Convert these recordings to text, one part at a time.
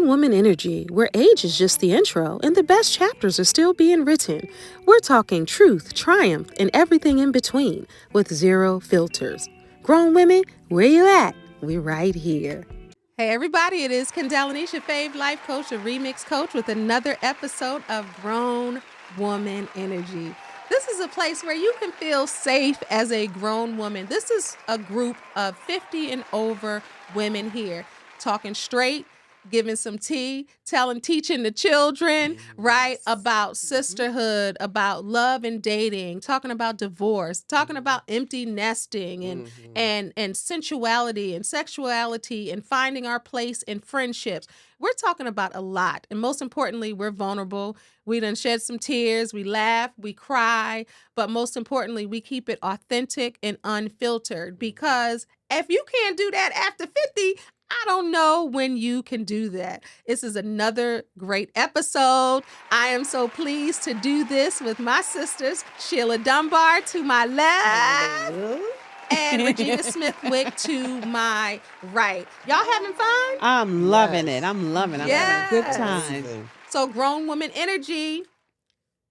Woman Energy, where age is just the intro and the best chapters are still being written. We're talking truth, triumph, and everything in between with zero filters. Grown women, where you at? We're right here. Hey everybody, it is Kendéll Lenice, your fave life coach, a remix coach with another episode of Grown Woman Energy. This is a place where you can feel safe as a grown woman. This is a group of 50 and over women here talking straight, giving some tea, teaching the children, right, about sisterhood, about love and dating, talking about divorce, talking about empty nesting and sensuality and sexuality and finding our place in friendships. We're talking about a lot. And most importantly, we're vulnerable. We done shed some tears, we laugh, we cry, but most importantly, we keep it authentic and unfiltered, because if you can't do that after 50, I don't know when you can do that. This is another great episode. I am so pleased to do this with my sisters, Sheila Dunbar to my left and Regina Smithwick to my right. Y'all having fun? I'm loving it. I'm loving it. I'm having a good Yes. time. So grown woman energy,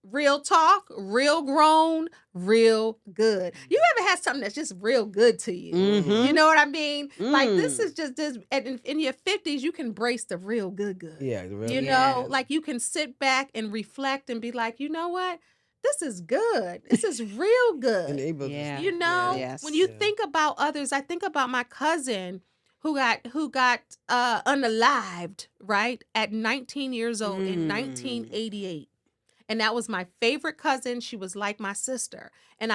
real talk, real grown, real good. You ever had something that's just real good to you? You know what I mean? Like this is just this, and in your 50s, you can embrace the real good. Yeah, the real You good. know, like you can sit back and reflect and be like, you know what? This is good. This is real good. Enables us. Yeah. You know, Yes. when you Yeah. think about others, I think about my cousin who got unalived, right, at 19 years old in 1988. And that was my favorite cousin. She was like my sister. And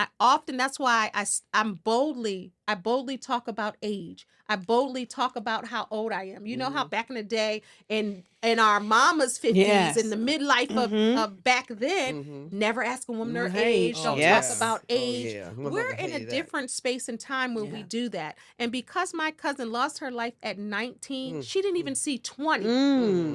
that's why I boldly talk about age. I boldly talk about how old I am. You know how back in the day, in our mama's 50s, Yes. in the midlife of back then, never ask a woman her Right. age. Oh, Don't yes. talk about age. yeah. We're in a different space and time where we do that. And because my cousin lost her life at 19, she didn't even see 20,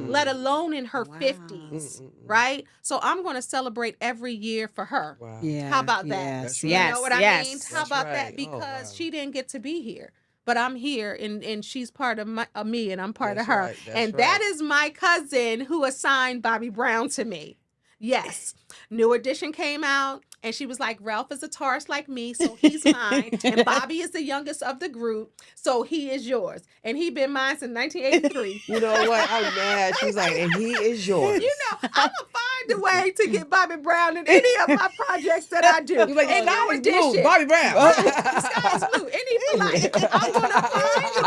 let alone in her 50s, right? So I'm going to celebrate every year for her. Wow. Yeah. How about that? Yes. right. You Yes. know what I yes. mean? How That's about right. that? Oh, Because wow. she didn't get to be here. But I'm here, and she's part of me, and I'm part That's of her. right. That's And right. that is my cousin who assigned Bobby Brown to me. Yes. New Edition came out, and she was like, Ralph is a Taurus like me, so he's mine. And Bobby is the youngest of the group, so he is yours. And he been mine since 1983. You know what? I'm mad. She's like, and he is yours. You know, I'm going to find a way to get Bobby Brown in any of my projects that I do. You're like, And the New sky is blue. Edition. Bobby Brown. The sky's blue. Any for life. I'm going to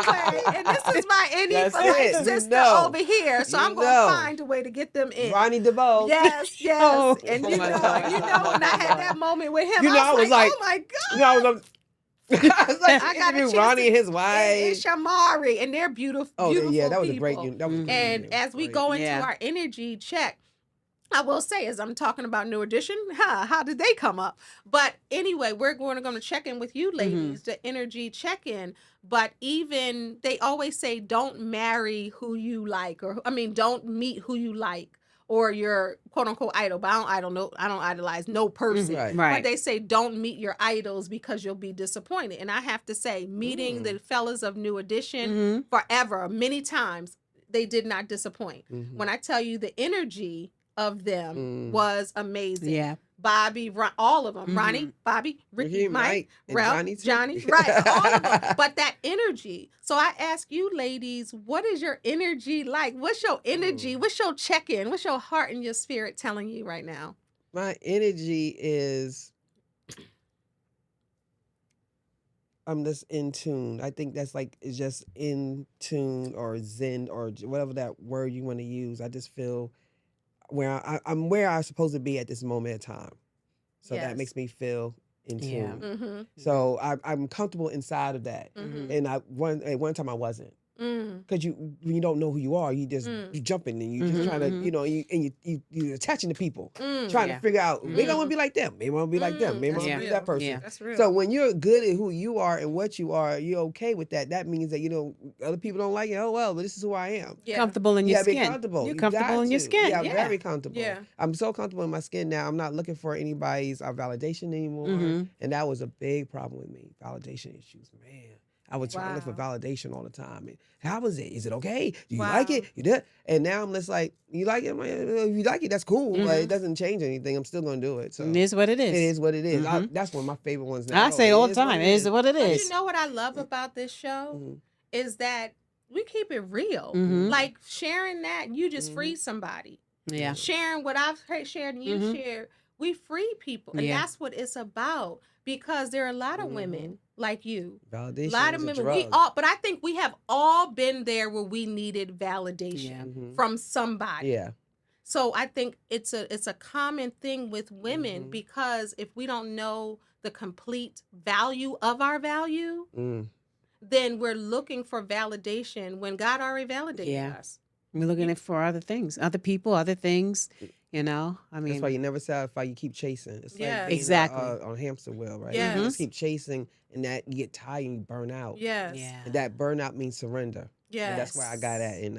find a way. And this is my any That's for life it. You sister know. over here. So You I'm going know. to find a way to get them in. Ronnie DeVoe. Yes. Oh. And Oh you my know, God. when I had that moment with him, You know, I was like, oh my God. You know, I was like, I got a interviewed chance Ronnie to- and his and wife. Shamari, and they're beautiful, Oh, beautiful yeah, that was people. a great. That was a great And interview. as we Great. go into Yeah. our energy check, I will say, as I'm talking about New Edition, how did they come up? But anyway, we're going to check in with you ladies, the energy check-in. But even, they always say, don't marry who you like, don't meet who you like, or your quote-unquote idol. But I don't idolize no person. Right. But Right. they say, don't meet your idols because you'll be disappointed. And I have to say, meeting the fellas of New Edition forever, many times, they did not disappoint. When I tell you the energy of them was amazing. Yeah. Bobby, all of them. Ronnie, Bobby, Ricky, Mike, and Ralph, Johnny too. right, all of them. But that energy. So I ask you ladies, what is your energy like? What's your energy? What's your check-in? What's your heart and your spirit telling you right now? My energy is, I'm just in tune. I think that's like, it's just in tune or zen or whatever that word you want to use. I just feel where I'm where I'm supposed to be at this moment in time. So Yes. that makes me feel in tune. Yeah. Mm-hmm. So I'm comfortable inside of that. Mhm. And at one time I wasn't. Mm. Because when you don't know who you are, you just you jumping and you just trying to, you know, you attaching to people, trying Yeah. to figure out maybe I want to be like them, maybe I want to be like them, maybe I That's want to be real. that person. Yeah. That's real. So when you're good at who you are and what you are, you're okay with that. That means that, you know, other people don't like it. Oh well, but this is who I am. yeah. Comfortable in You your gotta be skin. comfortable. You're You comfortable got in your to. skin. Yeah, Yeah. very comfortable. Yeah. I'm so comfortable in my skin now. I'm not looking for anybody's validation anymore. And that was a big problem with me. Validation issues, man. I was trying to look for Wow. validation all the time. And how was it? Is it okay? Do you Wow. like it? You did? And now I'm just like, you like it? If you like it, that's cool. But Mhm. it doesn't change anything. I'm still going to do it. So It is what it is. it is what it is. Mhm. That's one of my favorite ones now. I say all the It is what time, it it is what it But is. you know what I love about this show Mhm. is that we keep it real. Mhm. Like sharing that, you just Mhm. free somebody. Yeah. Sharing what I've shared and you Mhm. shared, we free people. And Yeah. that's what it's about. Because there are a lot of women like you. Validation A lot of is a women. drug. But I think we have all been there where we needed validation Yeah. Mhm. from somebody. Yeah. So I think it's a common thing with women Mhm. because if we don't know the complete value of our value, Mm. then we're looking for validation when God already validated Yeah. us. We're looking for other things, other people, other things. You know, I That's mean, why you never satisfy. You keep chasing. It's Yes. like being Exactly. on a hamster wheel, right? Yes. You just keep chasing, and that you get tired and you burn out. Yes. yeah. And that burnout means surrender. Yes. And that's where I got at in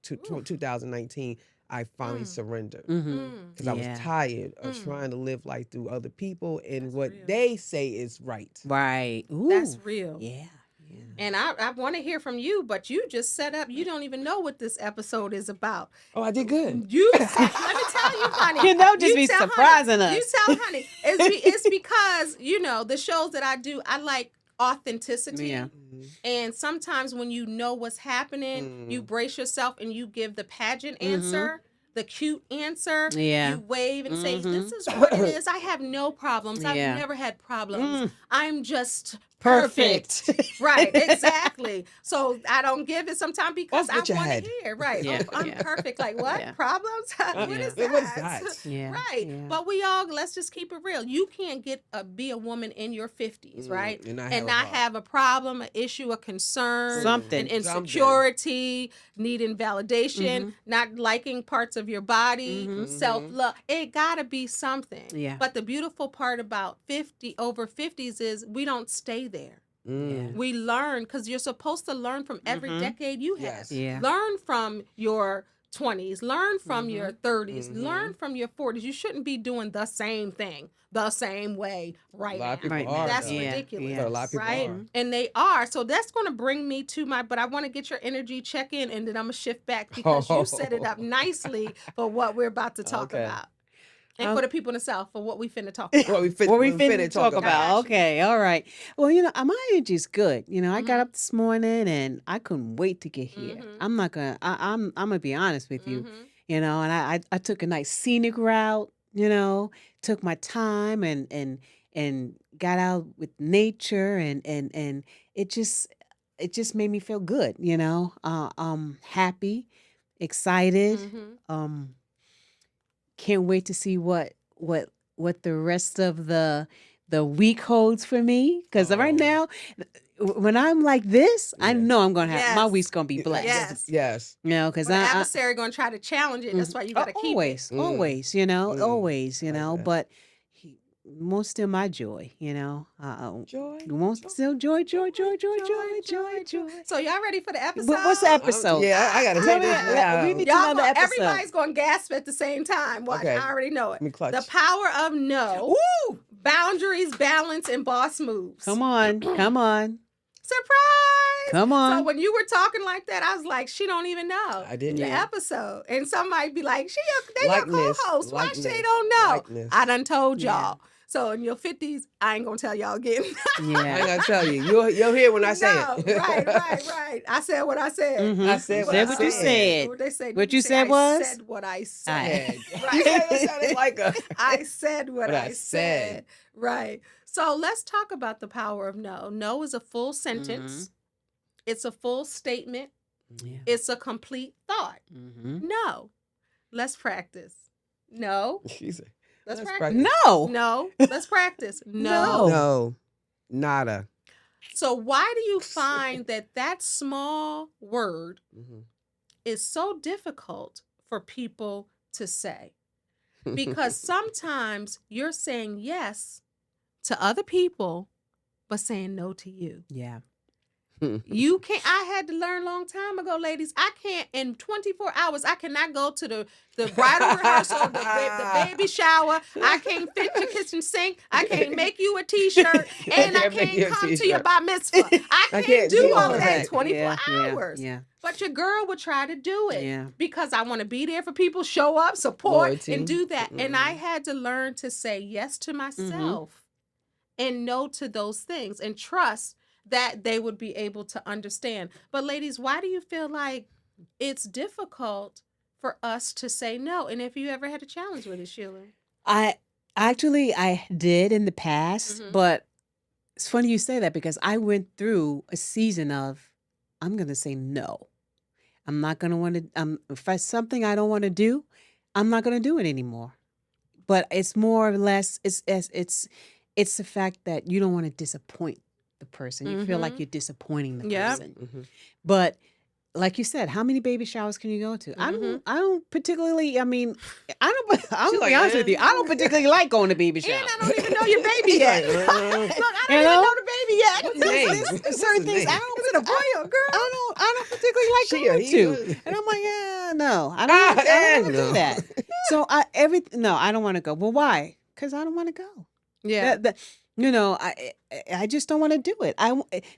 2019. I finally Mm. surrendered Mm-hmm. because I was Yeah. tired of Mm. trying to live life through other people and That's what real. they say is right. Right. Ooh. That's real. Yeah. Yeah. And I want to hear from you, but you just set up. You don't even know what this episode is about. Oh, I did good. You let me tell you, honey. You know, just be tell surprising honey, us. You tell honey. It's because the shows that I do, I like authenticity. Yeah. Mhm. And sometimes when you know what's happening, you brace yourself and you give the pageant answer, the cute answer. Yeah. You wave and say, Mhm. "This is what it is. I have no problems. Yeah. I've never had problems. I'm just Perfect. Right, exactly. So I don't give it sometimes because Off I with your want head. to hear. Right. Yeah, I'm yeah. perfect. Like what? Yeah. Problems? What Yeah. is that? What is that? Yeah. Right. Yeah. But let's just keep it real. You can't be a woman in your 50s, right? And not have a problem, an issue, a concern, Something. an insecurity, needing validation, not liking parts of your body, self-love. It gotta be something. Yeah. But the beautiful part about over 50s is we don't stay there. Yeah. We learn because you're supposed to learn from every decade you have. Yes. Yeah. Learn from your 20s, learn from your 30s, learn from your 40s. You shouldn't be doing the same thing the same way right A lot of now. people Right are. now. That's though. Yeah. ridiculous. Yeah. But a lot of people right? are. And they are. So that's going to bring me to but I want to get your energy check in and then I'm going to shift back because you set it up nicely for what we're about to talk Okay. about. And for the people in the South, for what we finna talk about. What we finna talk I about. got you. Okay, all right. Well, my energy's good. I got up this morning and I couldn't wait to get here. I'm not gonna. I'm gonna be honest with you. And I took a nice scenic route. Took my time and got out with nature and it just made me feel good. Happy, excited. Can't wait to see what the rest of the week holds for me. Because right now, when I'm like this, I know I'm gonna have my Yes. week's gonna be blessed. Yes. Yes. Because But the adversary going to try to challenge it. That's why you got to keep always, it. always, always, Like that. but most still my joy, Joy. most still joy. So y'all ready for the episode? What's the episode? Yeah, I gotta Tell hear me, this now. we need to Y'all know the episode. everybody's going to gasp at the same time. Watch, Okay. I already know it. Let me clutch. The power of no. Woo! Boundaries, balance, and boss moves. Come on. Surprise! Come on. So when you were talking like that, I was like, she don't even know I didn't. the Yeah. episode. And some might be like, they your Likeness. co-host. Why she Likeness. don't know? Likeness. I done told Yeah. y'all. So in your 50s, I ain't gonna tell y'all again. I Yeah. ain't gonna tell you. You'll hear when I say No, it. right. I said what I said. Mhm. I said Said what you said. What they say? What Did you say said I was? said what I I- said. You said it sounded like a. I said what What I I said. said. Right. So let's talk about the power of no. No is a full sentence. It's a full statement. Yeah. It's a complete thought. Mm-hmm. No. Let's practice. No. She said, Let's Let's practice. practice. No. No. Let's practice. No. No. No, nada. So why do you find that small word Mhm. is so difficult for people to say? Because sometimes you're saying yes to other people, but saying no to you. Yeah. You can't. I had to learn a long time ago, ladies. I can't in 24 hours. I cannot go to the bridal rehearsal, the baby shower. I can't fix your kitchen sink. I can't make you a T-shirt, and I can't come to your bar mitzvah. I can't do all that in 24 hours. Yeah. But your girl would try to do it Yeah. because I want to be there for people, show up, support, Loyalty. and do that. And I had to learn to say yes to myself and no to those things and trust that they would be able to understand. But ladies, why do you feel like it's difficult for us to say no? And if you ever had a challenge with it, Sheila? I did in the past, but it's funny you say that because I went through a season of I'm going to say no. I'm not going to want to if it's something I don't want to do, I'm not going to do it anymore. But it's more or less it's the fact that you don't want to disappoint the person. You feel like you're disappointing the person. But like you said, how many baby showers can you go to? I don't particularly. I mean, I'm gonna be honest with you. I don't particularly like going to baby showers. And I don't even know your baby yet. Look, I don't even know the baby yet. There's certain things I don't. Is it a boy or a girl? I don't particularly like going to. And I'm like, yeah, no, I don't want to do that. So I don't want to go. Well, why? Because I don't want to go. Yeah. I just don't want to do it.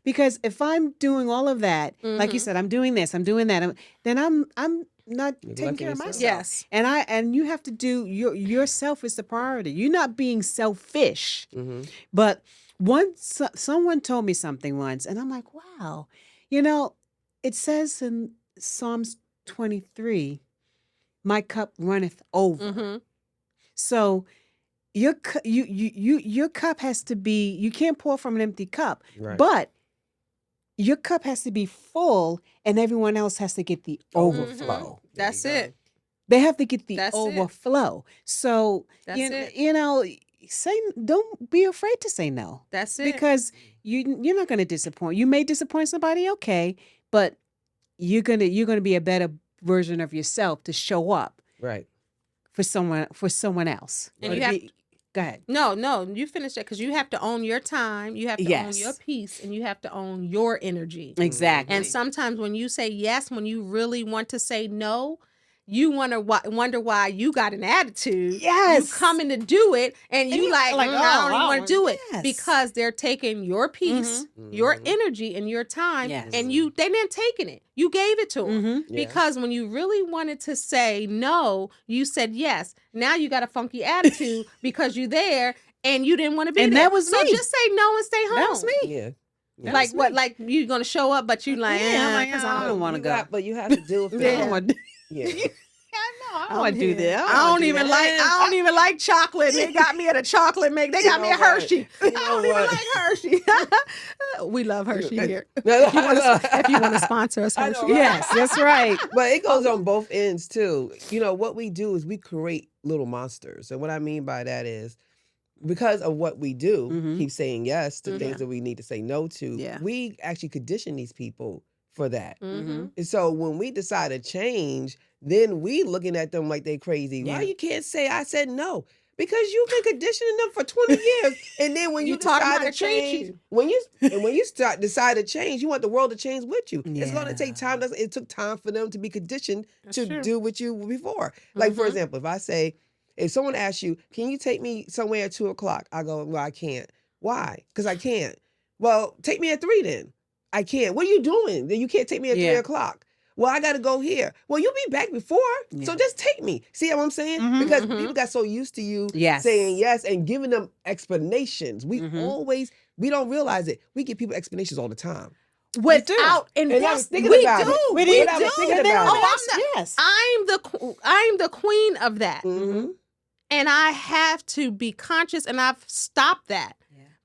Because if I'm doing all of that, like you said, I'm doing this, I'm doing that, then I'm not taking care of myself. Yes. And you have to do yourself is the priority. You're not being selfish. But once someone told me something once, and I'm like, wow, it says in Psalms 23, my cup runneth over. So your cup has to be, you can't pour from an empty cup, but your cup has to be full and everyone else has to get the overflow. That's it. They have to get the overflow. So, don't be afraid to say no. That's it. Because you're not going to disappoint. You may disappoint somebody, okay, but you're going to be a better version of yourself to show up. Right. For someone else. And you have go ahead. No, you finish that because you have to own your time, you have to own your peace, and you have to own your energy. Exactly. And sometimes when you say yes, when you really want to say no, you wonder why you got an attitude. Yes. You coming to do it, and you like I don't even want to do it yes. because they're taking your peace, your energy, and your time, and they didn't taking it. You gave it to them because when you really wanted to say no, you said yes. Now you got a funky attitude because you're there and you didn't want to be there. And that was me. So just say no and stay home. That was me. Yeah. Like what? Like you're gonna show up, but you like, I don't want to go. But you have to deal with it. Yeah. I don't want to do that. I don't even like chocolate. They got me at a chocolate make. They got me a Hershey. I don't even like Hershey. We love Hershey here. If you want to sponsor us, Hershey. Yes, that's right. But it goes on both ends too. What we do is we create little monsters. And what I mean by that is because of what we do, keep saying yes to things that we need to say no to, we actually condition these people for that. And so when we decide to change, then we looking at them like they crazy. Why you can't say I said no? Because you've been conditioning them for 20 years. And then when you decide to change, when you decide to change, you want the world to change with you. It's going to take time. It took time for them to be conditioned to do what you before. Like for example, if someone asks you, can you take me somewhere at 2:00? I go, well, I can't. Why? Because I can't. Well, take me at 3 then. I can't. What are you doing? Then you can't take me at 3:00. Well, I got to go here. Well, you'll be back before, so just take me. See what I'm saying? Because people got so used to you saying yes and giving them explanations. We don't realize it. We give people explanations all the time. Without and I was thinking about it. We do. I'm the queen of that. And I have to be conscious, and I've stopped that.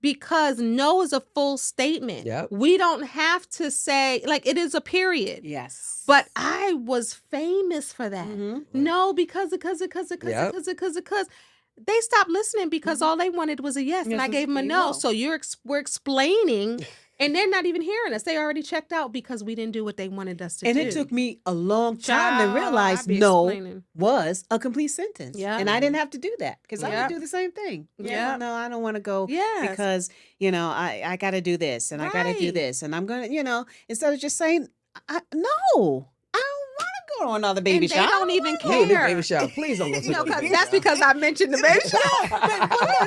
Because no is a full statement. We don't have to say, like, it is a period. Yes. But I was famous for that. No, because. They stopped listening because all they wanted was a yes, and I gave them a no. So we're explaining And they're not even hearing us. They already checked out because we didn't do what they wanted us to do. And it took me a long time Child, to realize I be no explaining. was a complete sentence. Yeah. And I didn't have to do that because I Yep. would do the same thing. Yep. No, I don't want to go Yes. because, I got to do this and I got to do Right. this. And I'm going to, instead of just saying, no, I don't want to go to another baby And they shower. don't even You don't do care. baby shower. Please don't go to You know, no 'cause baby that's shower. because I mentioned the baby shower.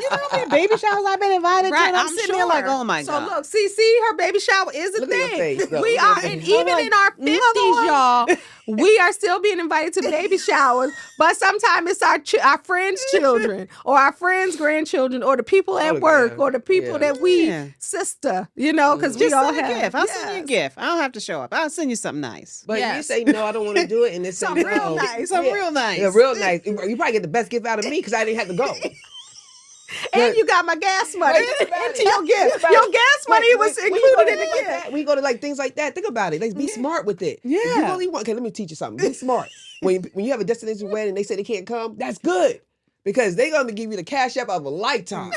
You know how many baby showers I've been invited to? And I'm sitting here like, oh my so God. look, see, her baby shower is a Look at your thing. face, though. We Look at are, your and face. even I'm in like, our 50s, y'all, we are still being invited to baby showers. But sometimes it's our friends' children or our friends' grandchildren or the people at Oh, work yeah. or the people Yeah. that we Yeah. sister, because we Just all send a have gift. I'll send you a yes. gift. I don't have to show up. I'll send you something nice. But Yes. you say no, I don't want to do it, and it's Something real nice. Something real nice. Yeah, real nice. You probably get the best gift out of me because I didn't have to go. And you got my gas money Wait, think about into it. your gift. Think about Your it. gas money Wait, was when you included go to in the things like gift. that, we go to like things like that. Think about it. Like be smart with it. If you Yeah. really want, okay, let me teach you something. Be smart. When you have a destination wedding and they say they can't come, that's good because they're gonna give you the cash app of a lifetime.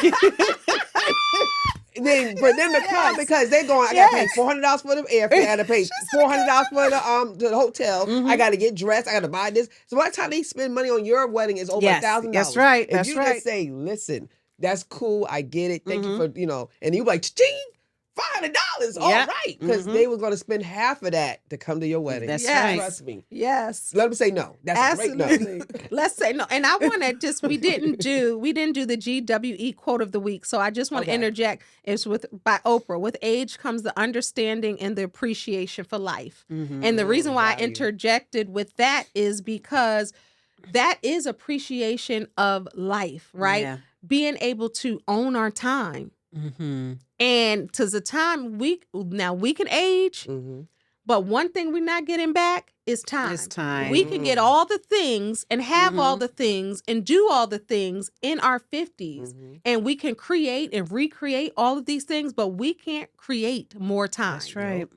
And then for them to come because they're going, I gotta pay $400 for the airfare, I gotta pay $400 for the hotel, I gotta get dressed, I gotta buy this. So by the time they spend money on your wedding, it's over Yes, $1,000. that's right, If that's you right. just say, listen, that's cool, I get it, thank you for, and you be like, ching, $500, all Yeah. right, because they were gonna spend half of that to come to your wedding. That's Yes. right. Trust me. Yes. Let them say no. That's a great no. Absolutely. Let's say no. And I want to just we didn't do the GWE quote of the week. So I just want to Okay. interject. It's by Oprah. With age comes the understanding and the appreciation for life. And the reason why I value. interjected with that is because that is appreciation of life, right? Yeah. Being able to own our time. Mm-hmm. And to the time we can age, but one thing we're not getting back is time. It's time. We can get all the things and have all the things and do all the things in our 50s. And we can create and recreate all of these things, but we can't create more time. That's right.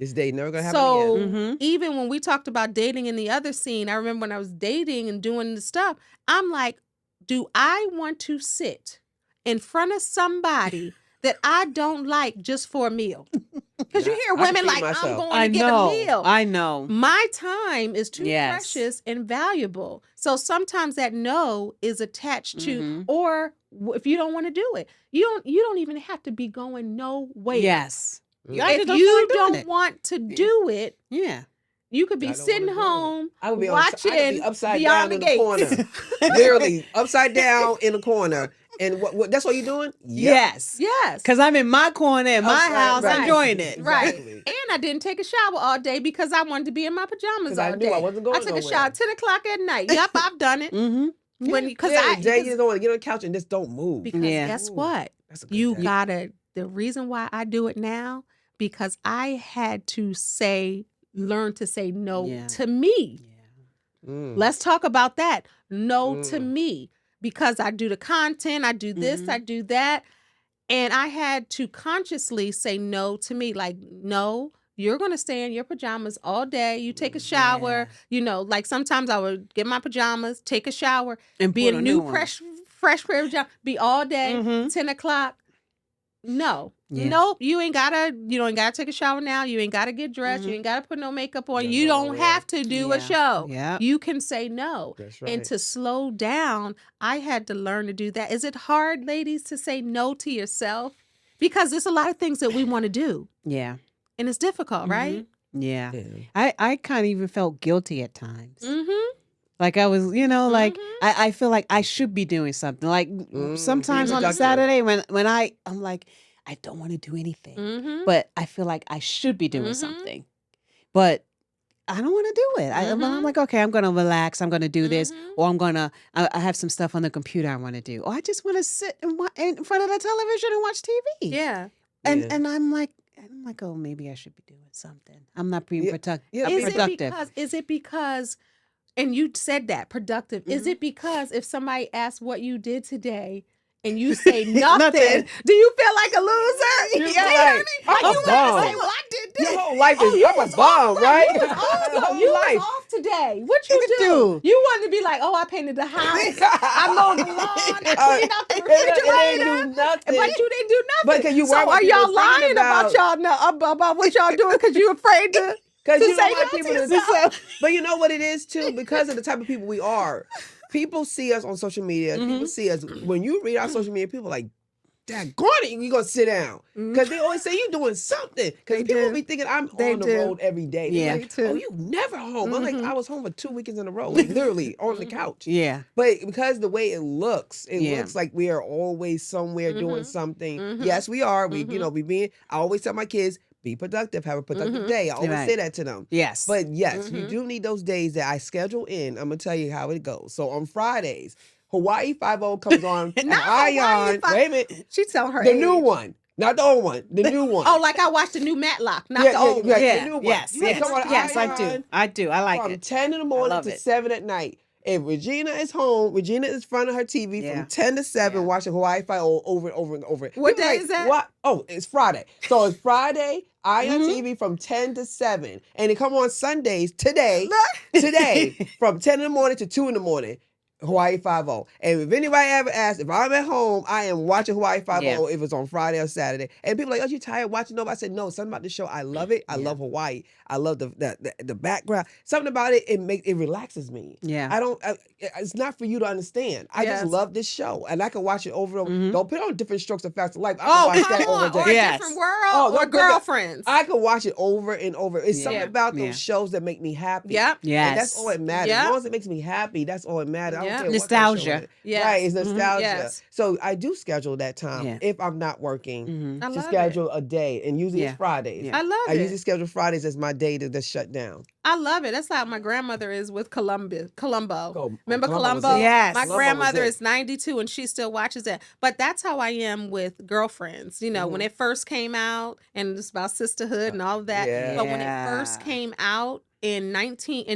This day never gonna happen So again. even when we talked about dating in the other scene, I remember when I was dating and doing the stuff, I'm like, do I want to sit in front of somebody that I don't like just for a meal? Because you hear I can women feed like, myself. I'm going I to get know. a meal. I know. My time is too Yes. precious and valuable. So sometimes that no is attached to, or if you don't want to do it, you don't even have to be going nowhere. Yes. If you don't want to do it, Yeah. you could be I don't sitting wanna do it. home I would be watching upside Beyond down the in the Gates. corner. Literally upside down in the corner. And what that's what you're doing? Yep. Yes. Yes. Because I'm in my corner in my Right, house right. enjoying it. Right. Exactly. And I didn't take a shower all day because I wanted to be in my pajamas 'Cause all I knew day. I wasn't going I took a nowhere. show at 10 o'clock at night. Yep, I've done it. Because Yeah, Jay, you just don't want to get on the couch and just don't move. because Yeah. guess what? That's a good You day. gotta, the reason why I do it now, because I had to learn to say no Yeah. to me. Mm. Let's talk about that. No to me. Because I do the content, I do this, I do that. And I had to consciously say no to me. Like, no, you're going to stay in your pajamas all day. You take a shower. Like sometimes I would get my pajamas, take a shower, And be put in a new, new one. fresh pair of pajamas, be all day, 10 o'clock. No. Yeah. Nope. You ain't gotta take a shower now. You ain't gotta get dressed. You ain't gotta put no makeup on. You don't have to do a show. Yeah. You can say no. That's right. And to slow down, I had to learn to do that. Is it hard, ladies, to say no to yourself? Because there's a lot of things that we want to do. Yeah. And it's difficult, right? Yeah. Yeah. I kind of even felt guilty at times. Mm-hmm. Like I was, like I feel like I should be doing something. Like sometimes on a Productive. Saturday when I'm like, I don't want to do anything. Mm-hmm. But I feel like I should be doing something. But I don't want to do it. I'm like, okay, I'm going to relax. I'm going to do this. Or I have some stuff on the computer I want to do. Or I just want to sit in front of the television and watch TV. Yeah. And I'm like, oh, maybe I should be doing something. I'm not being productive. Is it because, and you said that, productive. Is it because if somebody asks what you did today, and you say nothing, do you feel like a loser? Right. Like I'm you a want to bum. say, well, I did this. Your whole life is you I'm a was bum, off, right? You was off, though. Whole You life. was off today. What you Look at do? you. You wanted to be like, oh, I painted the house. I mowed the lawn. I cleaned out the refrigerator. It didn't do nothing. But you didn't do nothing. But 'cause you so worry what are people y'all thinking lying about about. y'all about what y'all doing because you afraid to Because you say don't want that people to to yourself? But you know what it is too? Because of the type of people we are. People see us on social media. People see us when you read our social media, people are like, daggone it, you gonna sit down. Because they always say you doing something. Because people do. be thinking I'm They on the do. road every day. Yeah. Like, They oh, too. you never home. I'm like, I was home for 2 weekends in a row, like literally on the couch. Yeah. But because the way it looks Yeah. looks like we are always somewhere doing something. Yes, we are. We, we being. I always tell my kids, be productive, have a productive day. I always Right. say that to them. Yes. But yes, you do need those days that I schedule in. I'm gonna tell you how it goes. So on Fridays, Hawaii 5-0 comes on. Not Hawaii Hawaii on. Fi- Wait a minute. She's telling her The age. new one, not the old one. The new one. Oh, like I watched the new Matlock, not the old one. The new one. Yes. You come on Yes, I Ion do. I do. I like from it. 10 in the morning love to it. 7 at night. If Regina is home, Regina is in front of her TV Yeah. from 10 to 7 Yeah. watching Hawaii Five-0 over and over and over. What People day like, is that? What? Oh, it's Friday. So it's Friday, Ion TV from 10 to 7. And it come on Sundays today from 10 in the morning to 2 in the morning. Hawaii 5-0. And if anybody ever asks, if I'm at home, I am watching Hawaii 5-0 Yeah. if it's on Friday or Saturday. And people are like, oh, you tired watching Nova? I said, no, something about the show. I love it. I love Hawaii. I love the background. Something about it, it relaxes me. Yeah. It's not for you to understand. I Yes. just love this show. And I can watch it over and over. Don't put on Different Strokes of Facts of Life. I can Oh, watch come that over on. the Or day. a Yes. different world Oh, or don't put that- girlfriends. I can watch it over and over. It's something Yeah. about those Yeah. shows that make me happy. Yep. Yes. And that's all that matters. Yep. As long as it makes me happy, that's all that matters. I don't Yep. care what that Nostalgia. show is. Yes. Right, it's nostalgia. Yes. So I do schedule that time Yeah. if I'm not working Mhm. I to love schedule a day. And usually Yeah. it's Fridays. Yeah. I love I it. usually schedule Fridays as my day to shut down. I love it. That's how my grandmother is with Columbo. Oh, Remember Columbo was Columbo? it. Yes. My Columbo was grandmother it. is 92 and she still watches it. But that's how I am with Girlfriends. You know, when it first came out and it's about sisterhood and all of that. Yeah. But when it first came out in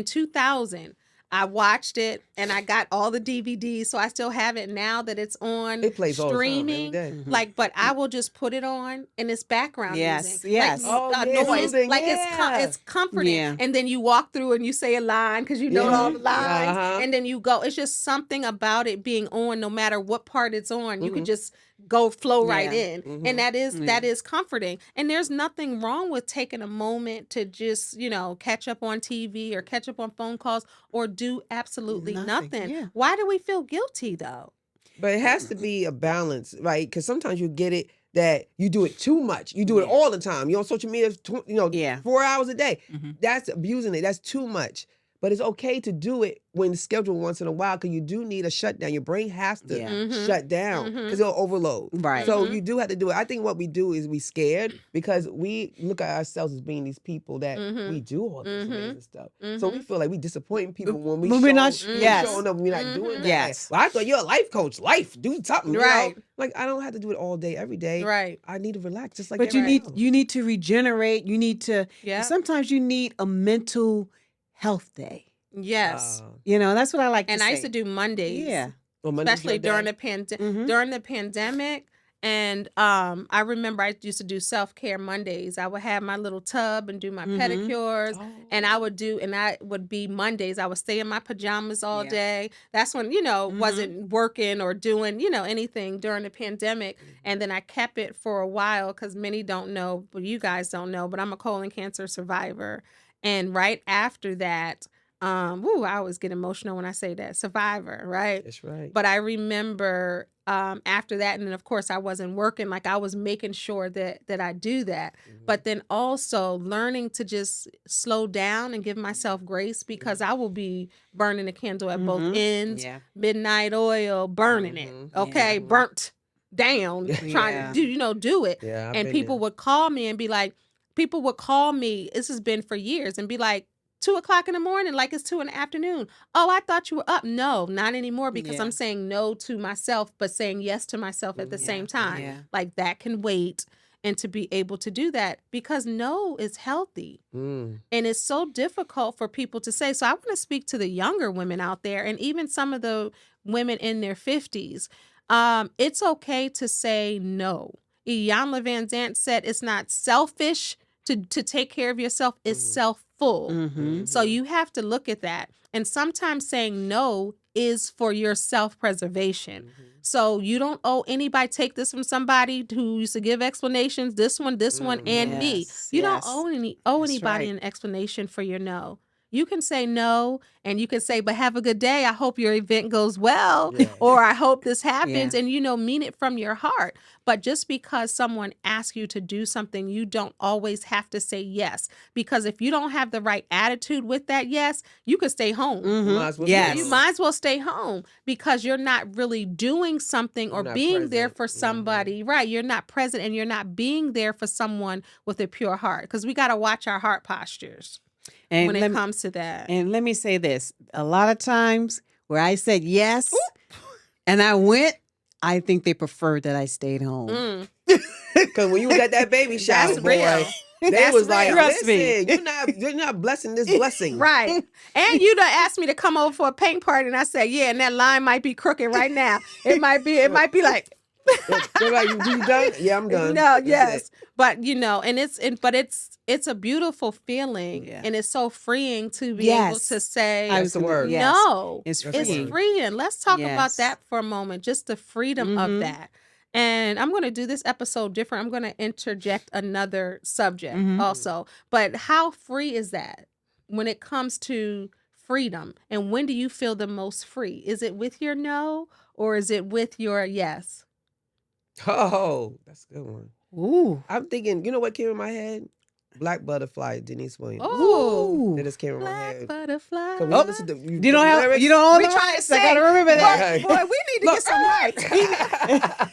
2000, I watched it and I got all the DVDs, so I still have it now that it's on It plays all the time, every streaming. day. Like, but I will just put it on and it's background Yes, music. yes. Like, Oh, yeah, noise. soothing, Like yeah. it's comforting. Yeah. And then you walk through and you say a line because you know Yeah. all the lines, Uh-huh. and then you go. It's just something about it being on, no matter what part it's on. You could just go flow right Yeah. in, and that is comforting. And there's nothing wrong with taking a moment to just catch up on TV or catch up on phone calls or do absolutely nothing. Yeah. Why do we feel guilty though? But it has to be a balance, right? Because sometimes you get it that you do it too much. You do it all the time. You're on social media, 4 hours a day. That's abusing it. That's too much. But it's okay to do it when scheduled once in a while because you do need a shutdown. Your brain has to shut down because it'll overload. Right. So you do have to do it. I think what we do is we scared because we look at ourselves as being these people that we do all this amazing stuff. So we feel like we disappointing people when we When we're not- showing yes. up. We're not doing that. Yes. Well, I thought you're a life coach. Life, do something. you Right. know? Like I don't have to do it all day, every day. Right. I need to relax, just like. But everybody else. you need to regenerate. You need to. Yeah. Sometimes you need a mental health day. Yes. That's what I like. And to I say. used to do Mondays. Yeah. Well, Monday's Especially your day. during the pandemic. And I remember I used to do self-care Mondays. I would have my little tub and do my pedicures. And I would be Mondays. I would stay in my pajamas all day. That's when, wasn't working or doing, anything during the pandemic. And then I kept it for a while because many don't know, but you guys don't know, but I'm a colon cancer survivor. And right after that, I always get emotional when I say that, survivor, right? That's right. But I remember after that, and then of course I wasn't working, like I was making sure that I do that. But then also learning to just slow down and give myself grace because I will be burning the candle at both ends, midnight oil, burning it, okay, burnt down, trying to do it. Yeah, I've And been people there. would call me and be like, this has been for years, and be like, 2:00 in the morning, like it's 2 in the afternoon. Oh, I thought you were up. No, not anymore because I'm saying no to myself, but saying yes to myself at the same time. Yeah. Like that can wait, and to be able to do that because no is healthy. And it's so difficult for people to say. So I want to speak to the younger women out there and even some of the women in their 50s. It's okay to say no. Iyanla Van Zant said it's not selfish to take care of yourself. It's self-full. Mm-hmm. So you have to look at that. And sometimes saying no is for your self-preservation. So you don't owe anybody. Take this from somebody who used to give explanations. This one, and me. Yes, You yes. don't owe That's anybody right. an explanation for your no. You can say no, and you can say, but have a good day. I hope your event goes well, Yeah. or I hope this happens, Yeah. and mean it from your heart. But just because someone asks you to do something, you don't always have to say yes. Because if you don't have the right attitude with that yes, you could stay home. Mm-hmm. Might as well Yes. You might as well stay home because you're not really doing something or You're not being there present. for somebody. Right. You're not present and you're not being there for someone with a pure heart, because we got to watch our heart postures And when let it me- comes to that. And let me say this. A lot of times where I said yes and I went, I think they preferred that I stayed home. Mm, Because when you was at that baby shower, that's boy, real. they That's was like, real. Trust me. listen, you're not blessing this blessing. Right. And you done asked me to come over for a paint party, and I said, yeah, and that line might be crooked right now. It might be like, They're like, you done? Yeah, I'm done. no, That's yes. it. But it's a beautiful feeling, Yeah. and it's so freeing to be Yes. able to say I That's was the gonna- word. yes. no. It's That's It's the free. word. freeing. Let's talk about Yes. that for a moment, just the freedom of Mhm. that. And I'm going to do this episode different. I'm going to interject another subject Mhm. also. But how free is that when it comes to freedom? And when do you feel the most free? Is it with your no, or is it with your yes? Oh, that's a good one. Ooh. I'm thinking, you know what came in my head? Black Butterfly, Denise Williams. Oh, That just came in my black head. butterfly. 'Cause we listen to You don't have lyrics. you don't own We the trying to rights. I gotta sing. remember that. Right. Boy, we need to get some rights.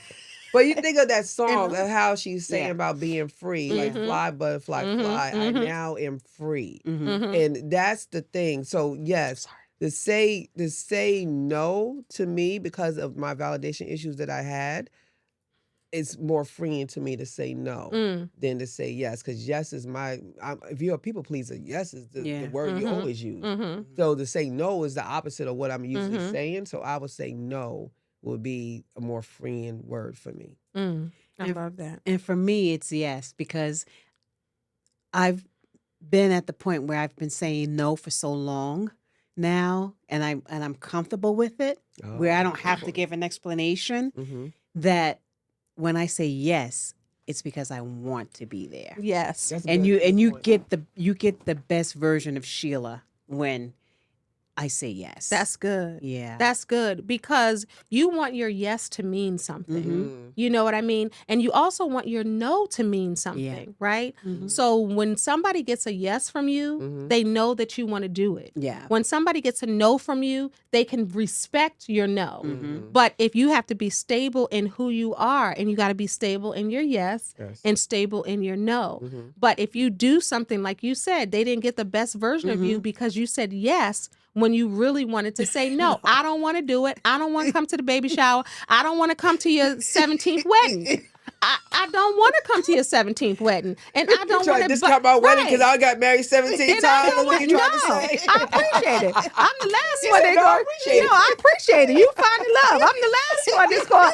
But you think of that song And- and how she's saying Yeah. about being free, like Mhm. fly, butterfly, Mhm, fly. I mhm. now am free. Mhm. Mhm. And that's the thing. So yes, to say no to me because of my validation issues that I had, it's more freeing to me to say no Mm. than to say yes. Because yes is if you're a people pleaser, yes is the Yeah. word you Mhm. always use. Mhm. So to say no is the opposite of what I'm usually Mhm. saying. So I would say no would be a more freeing word for me. Mm. I And- love that. And for me, it's yes, because I've been at the point where I've been saying no for so long now, and I'm comfortable with it, where I don't have to give an explanation. Mm-hmm. That when I say yes, it's because I want to be there. Yes. And you get the best version of Sheila when I say yes. That's good. yeah. That's good, because you want your yes to mean something. Mhm. You know what I mean? And you also want your no to mean something, right? Mhm. So when somebody gets a yes from you, Mhm. they know that you want to do it. Yeah. When somebody gets a no from you, they can respect your no. Mhm. But if you have to be stable in who you are, and you got to be stable in your yes Yes. and stable in your no. Mhm. But if you do something like you said, they didn't get the best version of you because you said yes when you really wanted to say no. I don't want to do it. I don't want to come to the baby shower. I don't want to come to your 17th wedding. I don't want to come to your 17th wedding. And I You don't trying want to discount my wedding because I got married 17 And I times? don't What want, you no, trying to say? I appreciate it. I'm the last She one said, that "No, I going, appreciate it." I appreciate it. You find love. I'm the last one that's going,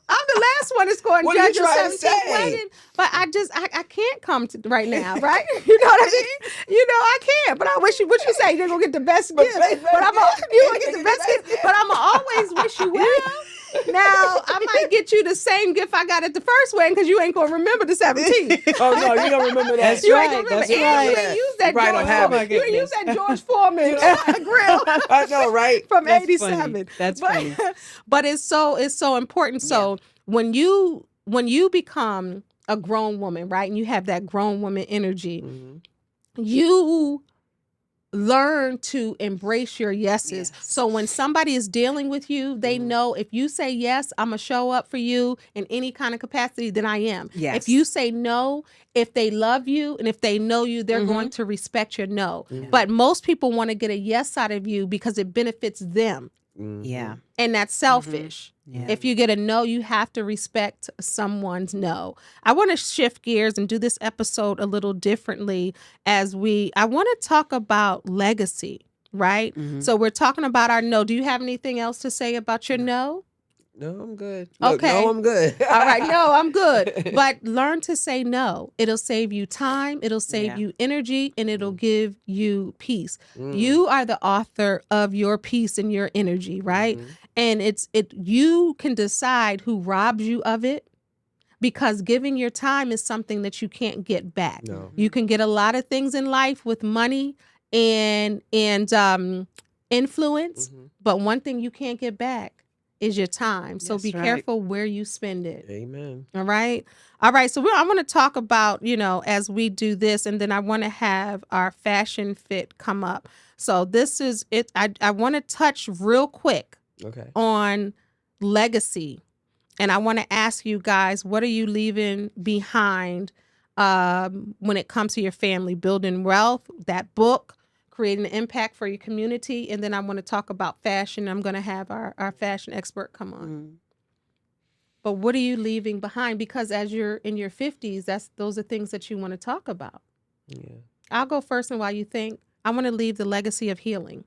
I'm the last one that's going What to are judge you your trying to 17th say? wedding. But I can't come to right now, right? You know what I mean? I can't. But I wish you, what you say, you're going to get the best gift. But I'm you going to get the best gift. But I'm going to always wish you well. Now, I might get you the same gift I got at the first wedding because you ain't going to remember the 17th. Oh no, you don't remember that. That's You right. ain't gonna remember. That's And right. you ain't use that You probably don't George have Foreman. it. You ain't use that George Foreman grill I know, right? from That's 87. funny. That's but, funny. But it's so important. So when you become a grown woman, right, and you have that grown woman energy, you learn to embrace your yeses. Yes. So when somebody is dealing with you, they know if you say yes, I'm going to show up for you in any kind of capacity, then I am. Yes. If you say no, if they love you and if they know you, they're going to respect your no. But most people want to get a yes out of you because it benefits them. Yeah. And that's selfish. Yeah. If you get a no, you have to respect someone's no. I want to shift gears and do this episode a little differently I want to talk about legacy, right? So we're talking about our no. Do you have anything else to say about your no? No, I'm good. Look, Okay. no, I'm good. All right. No, I'm good. But learn to say no. It'll save you time. It'll save Yeah. you energy, and it'll give you peace. You are the author of your peace and your energy, right? And you can decide who robs you of it, because giving your time is something that you can't get back. No. You can get a lot of things in life with money and influence, but one thing you can't get back is your time. So That's be right. careful where you spend it. Amen. All right. All right. So I want to talk about, as we do this, and then I want to have our fashion fit come up. So this is it. I want to touch real quick Okay. on legacy. And I want to ask you guys, what are you leaving behind when it comes to your family? Building Wealth, that book, creating an impact for your community. And then I want to talk about fashion. I'm going to have our fashion expert come on. But what are you leaving behind? Because as you're in your 50s, those are things that you want to talk about. Yeah. I'll go first, and while you think, I want to leave the legacy of healing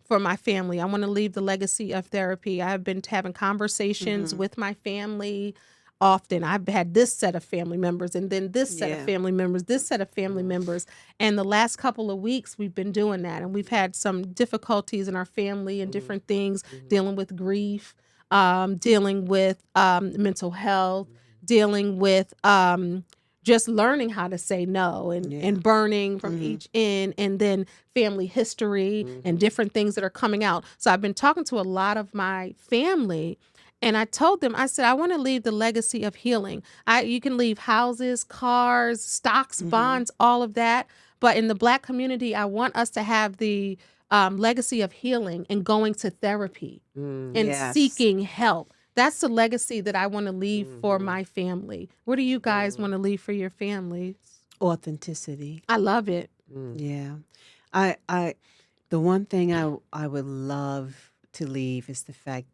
for my family. I want to leave the legacy of therapy. I've been having conversations with my family often. I've had this set of family members, and then this set of family members, this set of family members. And the last couple of weeks, we've been doing that. And we've had some difficulties in our family and different things, dealing with grief, dealing with mental health, dealing with just learning how to say no, and burning from each end, and then family history and different things that are coming out. So I've been talking to a lot of my family, and I told them, I said, I want to leave the legacy of healing. You can leave houses, cars, stocks, bonds, all of that. But in the Black community, I want us to have the legacy of healing and going to therapy and seeking help. That's the legacy that I want to leave for my family. What do you guys want to leave for your families? Authenticity. I love it. Yeah. The one thing I would love to leave is the fact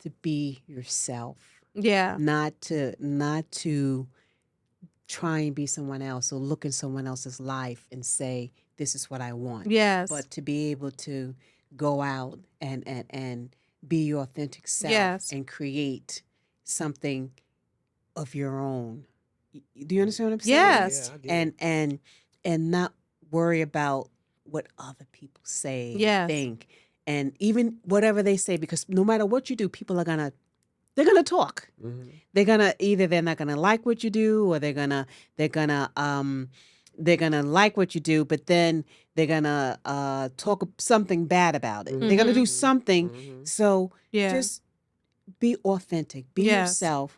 to be yourself. Yeah. Not to try and be someone else or look in someone else's life and say, this is what I want. Yes. But to be able to go out and be your authentic self, Yes. and create something of your own. Do you understand what I'm saying? Yes. Yeah, I get it. And not worry about what other people say, Yes. think, and even whatever they say, because no matter what you do, people are they're gonna talk. They're not gonna like what you do, or they're gonna like what you do, but then they're gonna talk something bad about it. They're gonna do something. So just be authentic, be yourself.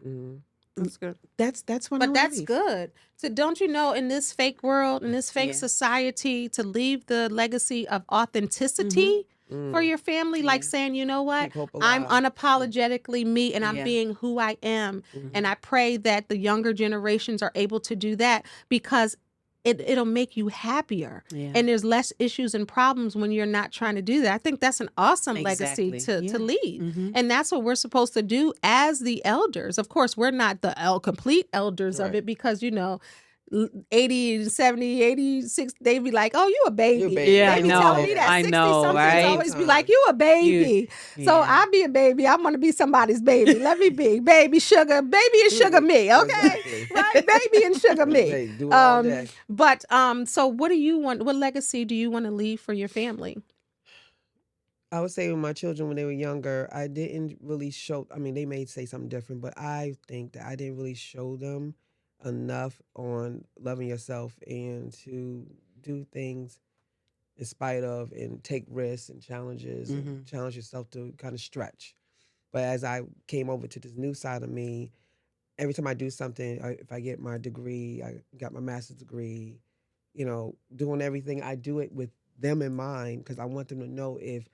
That's good. That's what. But that's good. So don't you know, in this fake world, in this fake society, to leave the legacy of authenticity for your family, like saying, you know what, I'm unapologetically me, and I'm being who I am. And I pray that the younger generations are able to do that, because it'll make you happier. And there's less issues and problems when you're not trying to do that. I think that's an awesome legacy to leave. And that's what we're supposed to do as the elders. Of course, we're not the complete elders of it, because, 80, 70, 86, they be like, oh, you a baby. You a baby. Yeah, They be I know. telling me that I 60 know, somethings right? always be like, you a baby. So I be a baby. I want to be somebody's baby. Let me be baby sugar. Baby and sugar me. Okay. Exactly. Right? Baby and sugar me. Hey, do it all day. But so what do you want? What legacy do you want to leave for your family? I would say with my children when they were younger, I didn't really show, they may say something different, but I think that I didn't really show them enough on loving yourself and to do things in spite of, and take risks and challenges and challenge yourself to kind of stretch. But as I came over to this new side of me, every time I do something, if I get my degree, I got my master's degree, doing everything, I do it with them in mind, because I want them to know, if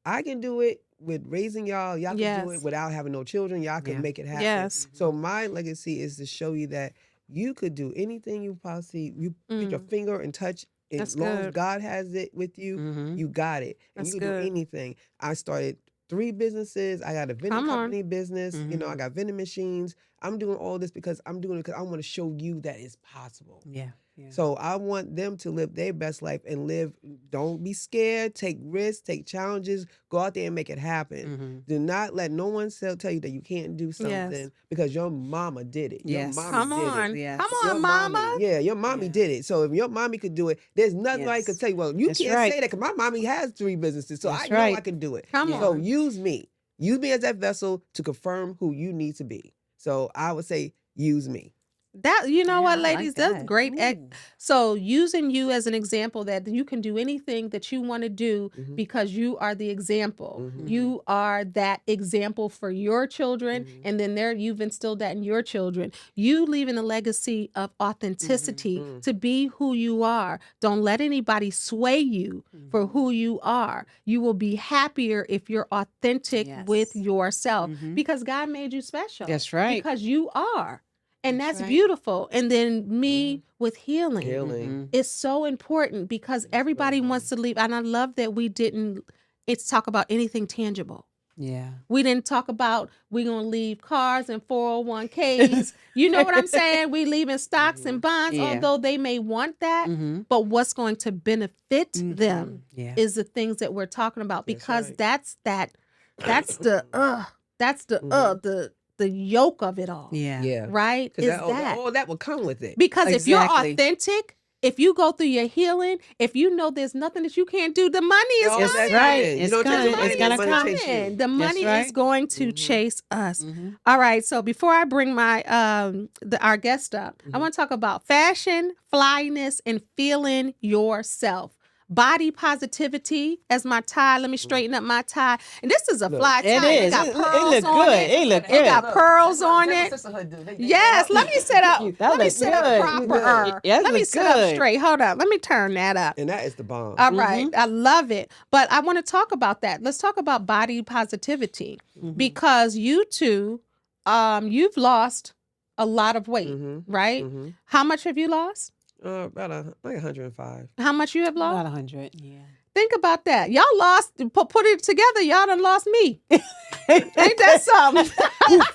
I can do it with raising y'all can do it without having no children, y'all can make it happen. Yes. So my legacy is to show you that you could do anything you possibly, put your finger and touch. As long as God has it with you, you got it. And That's you can good. do anything. I started 3 businesses. I got a vending company business. I got vending machines. I'm doing all this because I'm doing it because I want to show you that it's possible. Yeah. Yeah. So I want them to live their best life and live. Don't be scared. Take risks. Take challenges. Go out there and make it happen. Do not let no one tell you that you can't do something because your mama did it. Yes. Your Come mommy on. did it. Yes. Come Your on, mama. your mommy did it. So if your mommy could do it, there's nothing I could tell you. Well, you That's can't right. say that because my mommy has 3 businesses, so That's I know right. I can do it. Come So on. use me. Use me as that vessel to confirm who you need to be. So I would say use me. That, you know Yeah, what, I like ladies, that's that. great. Ooh. So using you as an example that you can do anything that you want to do Mhm. because you are the example. Mhm. You are that example for your children, Mhm. and then you've instilled that in your children. You leaving a legacy of authenticity Mhm. to be who you are. Don't let anybody sway you for who you are. You will be happier if you're authentic with Yes. yourself because God made you special. That's right. Because you are. And That's that's right. beautiful. And then me with healing. Healing. It's so important because everybody wants to leave. And I love that we didn't talk about anything tangible. Yeah. We didn't talk about we're going to leave cars and 401ks. You know what I'm saying? We leaving stocks and bonds, Yeah. although they may want that. But what's going to benefit them Yeah. is the things that we're talking about That's because right. that's the yoke of it all. Yeah. Yeah. Right? Because Is that. all that will come with it. Because if you're Exactly. authentic, if you go through your healing, if you know there's nothing that you can't do, the money is All coming. that's right. coming. You It's don't chase coming. the money, It's gonna the money chase you. The money right. is going to chase us. All right. So before I bring my our guest up, I want to talk about fashion, flyness, and feeling yourself. Body positivity as my tie. Let me straighten up my tie. And this is a fly tie. It is. It got It pearls look on good. it. It look It good. got pearls on it. Yes, let me sit up. That Let me looks sit up good. proper. That Let me looks sit up good. straight. Hold up. Let me turn that up. And that is the bomb. All right. I love it. But I want to talk about that. Let's talk about body positivity because you two, you've lost a lot of weight, right? How much have you lost? About like 105. How much you have lost? About 100. Yeah. Think about that. Y'all lost, put it together, y'all done lost me. Ain't that something?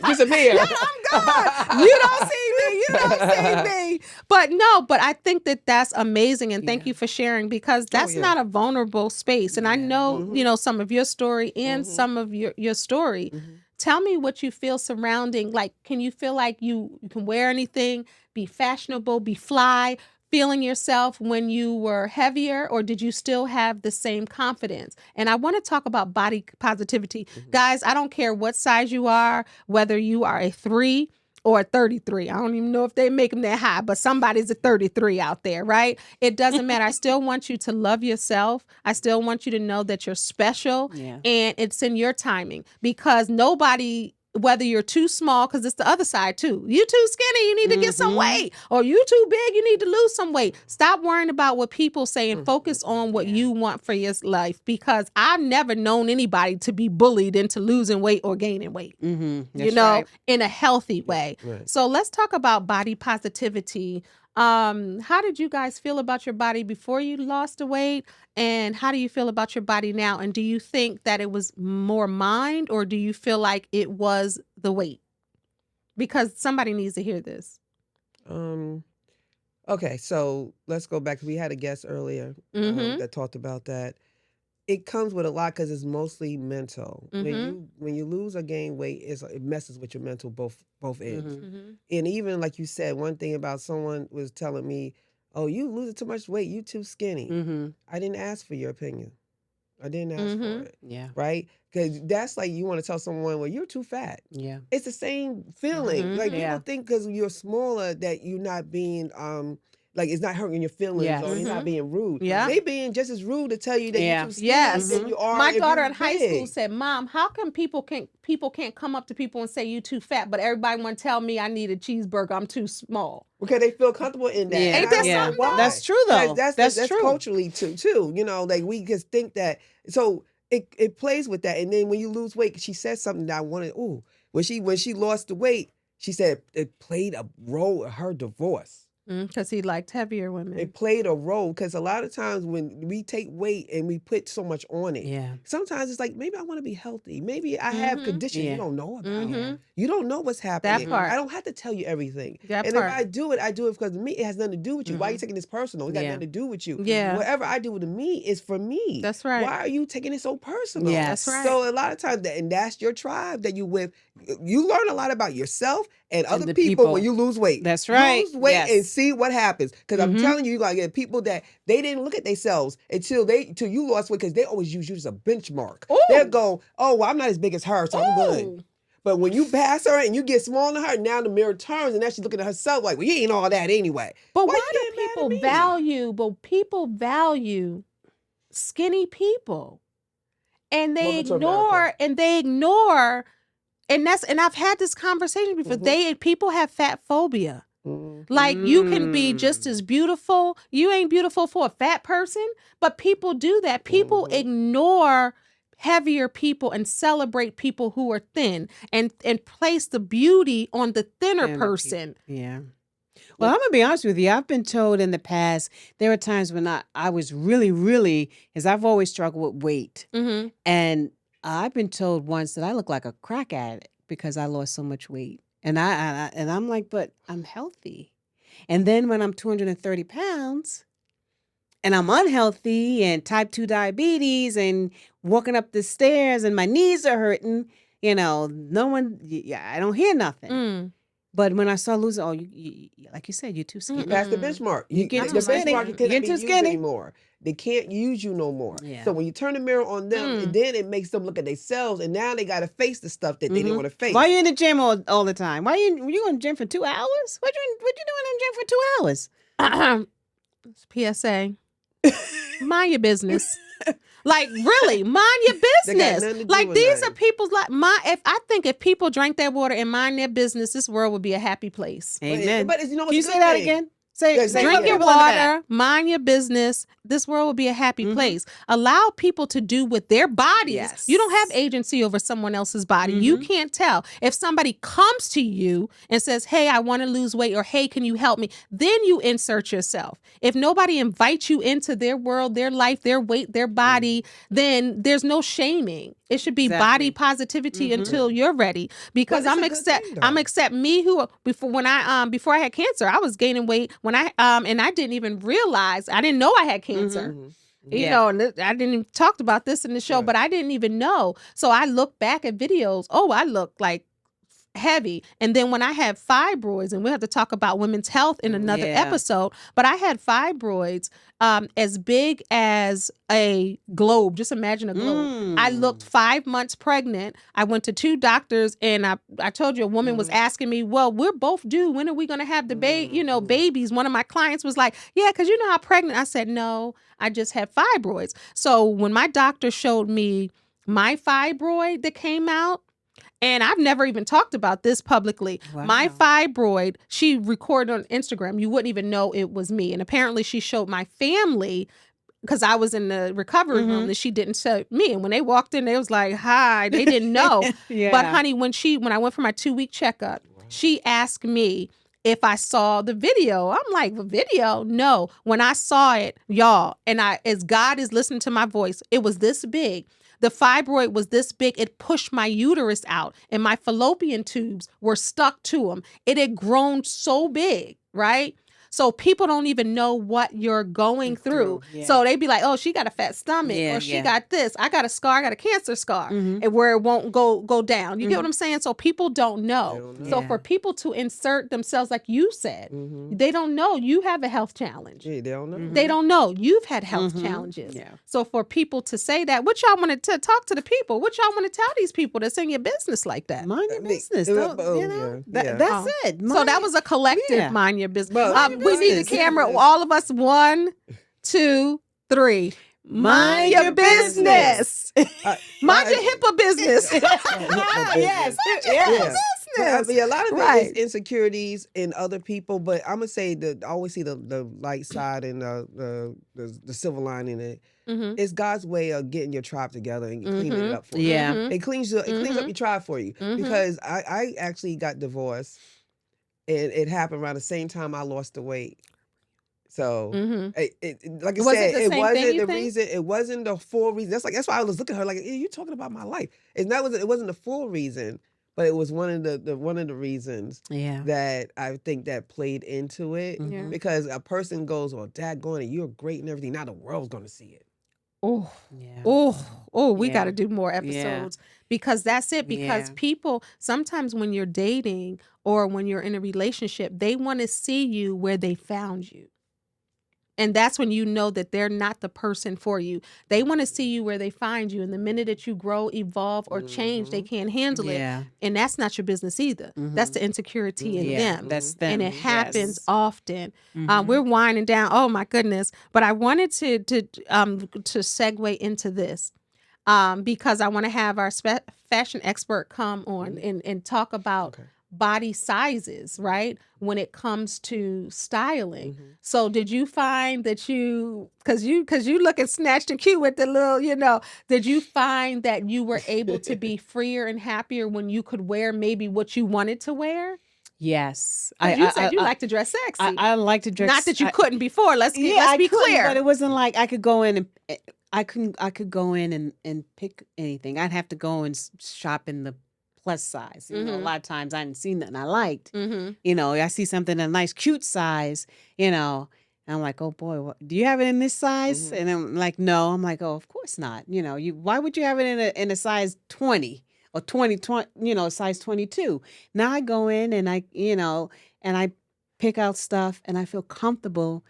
Disappear. Yeah, I'm gone. You don't see me. You don't see me. But no, but I think that that's amazing. And thank you for sharing because that's not a vulnerable space. And I know, you know, some of your story and some of your story. Tell me what you feel surrounding, like, can you feel like you can wear anything, be fashionable, be fly, feeling yourself when you were heavier, or did you still have the same confidence? And I want to talk about body positivity. Guys, I don't care what size you are, whether you are a 3 or a 33. I don't even know if they make them that high, but somebody's a 33 out there, right? It doesn't matter. I still want you to love yourself. I still want you to know that you're special and it's in your timing because nobody, whether you're too small, because it's the other side too. You too skinny, you need to get some weight. Or you too big, you need to lose some weight. Stop worrying about what people say and focus on what you want for your life because I've never known anybody to be bullied into losing weight or gaining weight. You know, in a healthy way. Right. So let's talk about body positivity. How did you guys feel about your body before you lost the weight? And how do you feel about your body now? And do you think that it was more mind or do you feel like it was the weight? Because somebody needs to hear this. Okay, so let's go back. We had a guest earlier that talked about that. It comes with a lot because it's mostly mental. When you lose or gain weight, it messes with your mental both ends. And even like you said, one thing about someone was telling me, "Oh, you losing too much weight. You too skinny." I didn't ask for your opinion. I didn't ask for it. Yeah. Right? Because that's like you want to tell someone, "Well, you're too fat." Yeah. It's the same feeling. Like people think because you're smaller that you're not being like it's not hurting your feelings or you're not being rude. Yeah. They being just as rude to tell you that you're too skinny than you are. My if daughter you're in high big. school said, "Mom, how come people can't come up to people and say you too fat, but everybody want to tell me I need a cheeseburger, I'm too small." Okay, they feel comfortable in that. Yeah. Ain't And I that don't know something, why. though? That's true, though. That's true. culturally too. You know, like we just think that. So it plays with that. And then when you lose weight, she said something that I wanted. Ooh, when she lost the weight, she said it played a role in her divorce. Because he liked heavier women. It played a role because a lot of times when we take weight and we put so much on it, Yeah. sometimes it's like, maybe I want to be healthy. Maybe I have conditions Yeah. you don't know about. Mhm. You don't know what's happening. That part. I don't have to tell you everything. That and part. if I do it because of me. It has nothing to do with you. Why are you taking this personal? It got Yeah. nothing to do with you. Yeah. Whatever I do with me is for me. That's right. Why are you taking it so personal? Yes. That's right. So a lot of times, and that's your tribe that you with. You learn a lot about yourself and other the people when people. you lose weight. That's right. Lose weight Yes. and see what happens. Because I'm telling you, you're gonna get people that they didn't look at themselves until you lost weight because they always use you as a benchmark. Ooh. They'll go, oh, well, I'm not as big as her, so I'm good. But when you pass her and you get smaller than her, now the mirror turns and now she's looking at herself like, well, you ain't all that anyway. But Why why you do getting mad at people me? value skinny people? And they Welcome to ignore, America. and I've had this conversation before. People have fat phobia. Mhm. Like you can be just as beautiful. You ain't beautiful for a fat person, but people do that. People ignore heavier people and celebrate people who are thin and place the beauty on the thinner person. Yeah. Well, I'm going to be honest with you. I've been told in the past, there were times when I was really, as I've always struggled with weight. Mm-hmm. And I've been told once that I look like a crack addict because I lost so much weight. And I'm like, but I'm healthy. And then when I'm 230 pounds and I'm unhealthy and type 2 diabetes and walking up the stairs and my knees are hurting, I don't hear nothing. But when I saw losing, you like you said, you're too skinny. That's the benchmark. You get the too skinny. benchmark You cannot get be too used skinny. anymore. They can't use you no more. Yeah. So when you turn the mirror on them, and then it makes them look at themselves, and now they got to face the stuff that they didn't want to face. Why are you in the gym all the time? Why you in the gym for 2 hours? What you doing in the gym for 2 hours? PSA. Mind your business. Like really, mind your They got business. nothing to do Like with these nothing. are people's if people drank that water and mind their business, this world would be a happy place. Amen. But you know what's Can you a good say that thing? again? Drink your water, mind your business. This world will be a happy place. Allow people to do with their bodies. Yes. You don't have agency over someone else's body. You can't tell. If somebody comes to you and says, hey, I want to lose weight, or hey, can you help me? Then you insert yourself. If nobody invites you into their world, their life, their weight, their body, then there's no shaming. It should be body positivity until you're ready. Because But it's a good thing, though. I'm accept me who before I had cancer, I was gaining weight when I didn't even realize, I didn't know I had cancer. You know, and I didn't even talk about this in the show, but I didn't even know. So I look back at videos. Oh, I look like heavy. And then when I had fibroids, and we'll have to talk about women's health in another episode, but I had fibroids as big as a globe. Just imagine a globe. I looked 5 months pregnant. I went to 2 doctors, and I told you a woman was asking me, well, we're both due. When are we going to have the babies? One of my clients was like, yeah, because you know how pregnant. I said, no, I just had fibroids. So when my doctor showed me my fibroid that came out, and I've never even talked about this publicly. Wow. My fibroid, she recorded on Instagram. You wouldn't even know it was me. And apparently she showed my family, because I was in the recovery room, that she didn't show me. And when they walked in, they was like, hi. They didn't know. But honey, when I went for my 2-week checkup, she asked me if I saw the video. I'm like, the video? No. When I saw it, y'all, and as God is listening to my voice, it was this big. The fibroid was this big. It pushed my uterus out, and my fallopian tubes were stuck to them. It had grown so big, right? So people don't even know what you're going through. Yeah. So they be like, oh, she got a fat stomach, or she got this. I got a scar. I got a cancer scar, and where it won't go down. You get what I'm saying? So people don't know. So for people to insert themselves, like you said, they don't know you have a health challenge. Yeah, they don't know. They don't know you've had health challenges. Yeah. So for people to say that, what y'all want to talk to the people? What y'all want to tell these people that's in your business like that? Mind your business. That's it. So that was a collective mind your business. Well, we need the camera. All of us. 1, 2, 3. Mind your business. Mind your HIPAA business. Yes. I mean, a lot of it is insecurities in other people, but I'm gonna say that I always see the light side and the silver lining in it. It's God's way of getting your tribe together and cleaning it up for you. It cleans up your tribe for you. Because I actually got divorced, and it happened around the same time I lost the weight. So, like I Was said, it the it same wasn't thing, you the think? reason. It wasn't the full reason. That's why I was looking at her like, you talking about my life. And that was it. Wasn't the full reason, but it was one of the reasons Yeah. that I think that played into it. Yeah. Because a person goes, well, daggone it, you're great and everything. Now the world's going to see it. Oh, Yeah. we Yeah. got to do more episodes because that's it. Because Yeah. people, sometimes when you're dating or when you're in a relationship, they want to see you where they found you. And that's when you know that they're not the person for you. They want to see you where they find you. And the minute that you grow, evolve, or change, they can't handle it. And that's not your business either. That's the insecurity in them. That's them. And it happens Yes. often. We're winding down. Oh my goodness! But I wanted to segue into this because I want to have our fashion expert come on and talk about body sizes, right? When it comes to styling. So did you find that cause you looking snatched and cute with the little, did you find that you were able to be freer and happier when you could wear maybe what you wanted to wear? Yes. You said you like to dress sexy. I like to dress. Not that you couldn't before. Let's be clear. But it wasn't like I could go in and I could go in and pick anything. I'd have to go and shop in the plus size. A lot of times I didn't see nothing I liked. I see something in a nice cute size, and I'm like, oh boy, do you have it in this size? And I'm like, no. I'm like, oh, of course not. Why would you have it in a size 20 or 20, size 22? Now I go in and I pick out stuff and I feel comfortable,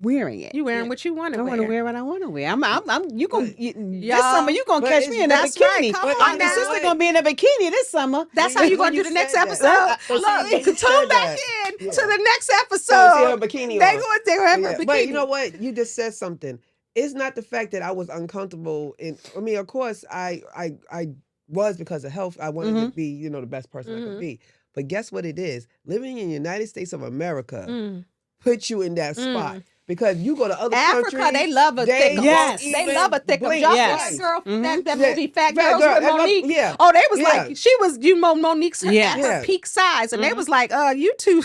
wearing it. You wearing what you want to I wear. want to wear what I want to wear. This Y'all, summer you gonna catch me in a that's right. bikini. Come on My now. sister gonna be in a bikini this summer. That's how you're going to do the next episode. Look, tune back in to the next episode. So her bikini They on. going to have a bikini. But you know what? You just said something. It's not the fact that I was uncomfortable. Of course, I was because of health. I wanted to be, the best person I could be. But guess what it is? Living in the United States of America puts you in that spot. Because you go to other Africa, countries, they love a thick. They love a thick. Y'all see that girl, that movie Fat Girls with Monique? Oh, they was like, she was, Monique's at her peak size, and they was like, you too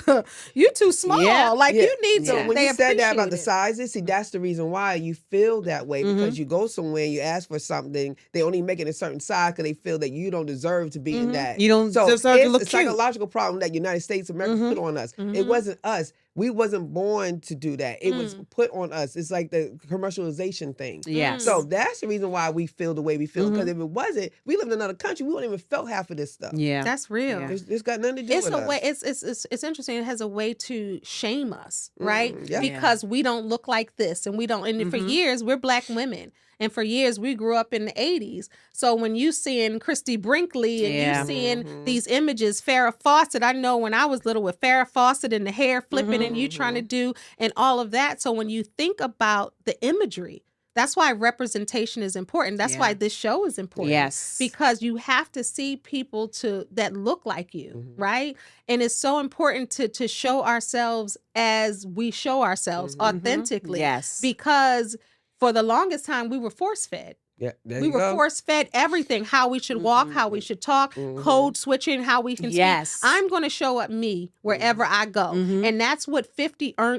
small. Like you need to. So when you said that about the sizes, see, that's the reason why you feel that way, because you go somewhere, you ask for something, they only make it a certain size because they feel that you don't deserve to be in that. You don't deserve to look cute. It's a psychological problem that United States of America put on us. It wasn't us. We wasn't born to do that. It was put on us. It's like the commercialization thing. Yes. So that's the reason why we feel the way we feel. Because if it wasn't, we lived in another country, we wouldn't even felt half of this stuff. Yeah. That's real. Yeah. It's got nothing to do with a us. way. It's interesting. It has a way to shame us, right? Yeah. Because we don't look like this, and we don't. And for years, we're Black women. And for years, we grew up in the 80s. So when you seeing Christy Brinkley and you seeing these images, Farrah Fawcett, I know when I was little with Farrah Fawcett and the hair flipping and you trying to do and all of that. So when you think about the imagery, that's why representation is important. That's why this show is important. Yes. Because you have to see people that look like you, right? And it's so important to show ourselves as we show ourselves authentically. Yes. Because for the longest time, we were force-fed. Yeah, we were force-fed everything, how we should walk, how we should talk, code switching, how we can speak. I'm going to show up me wherever I go. And that's what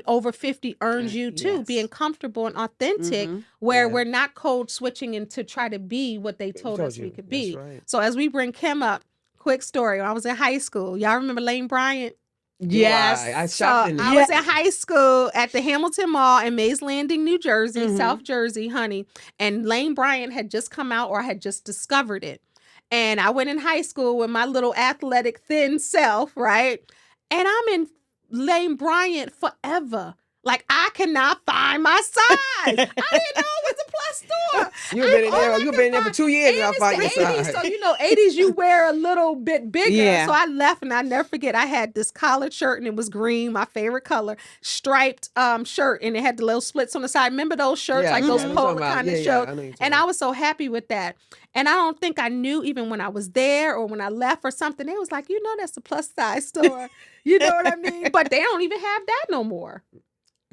over 50 earns you too, being comfortable and authentic, where we're not code switching and to try to be what they told us we could be. Right. So as we bring Kim up, quick story. When I was in high school, y'all remember Lane Bryant? Yes. I shopped in I was in high school at the Hamilton Mall in Mays Landing, New Jersey, South Jersey, honey. And Lane Bryant had just come out, or I had just discovered it. And I went in high school with my little athletic, thin self, right? And I'm in Lane Bryant forever. Like, I cannot find my size. I didn't know it was a plus store. You've been there for 2 years and I find your size. So, 80s, you wear a little bit bigger. Yeah. So I left, and I never forget, I had this collared shirt, and it was green, my favorite color, striped shirt, and it had the little splits on the side. Remember those shirts, like those polo kind of shirts? And I was so happy with that. And I don't think I knew even when I was there or when I left or something, they was like, that's a plus size store. You know what I mean? But they don't even have that no more.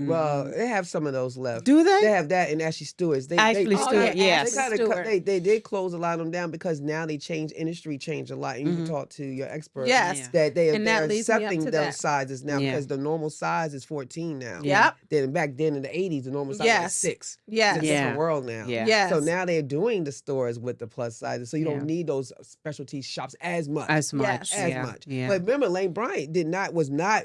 Well, they have some of those left. Do they? They have that in Ashley Stewart's. Ashley Stewart, yes. They did close a lot of them down because now industry changed a lot. And you can talk to your expert. Yes. That they're that leads me up accepting to those that. sizes now because the normal size is 14 now. Yep. Then back then in the 80s, the normal size was 6. Yes. It's a different world now. Yeah. Yes. So now they're doing the stores with the plus sizes, so you don't need those specialty shops as much. As much. Yes. As much. Yeah. But remember, Lane Bryant was not.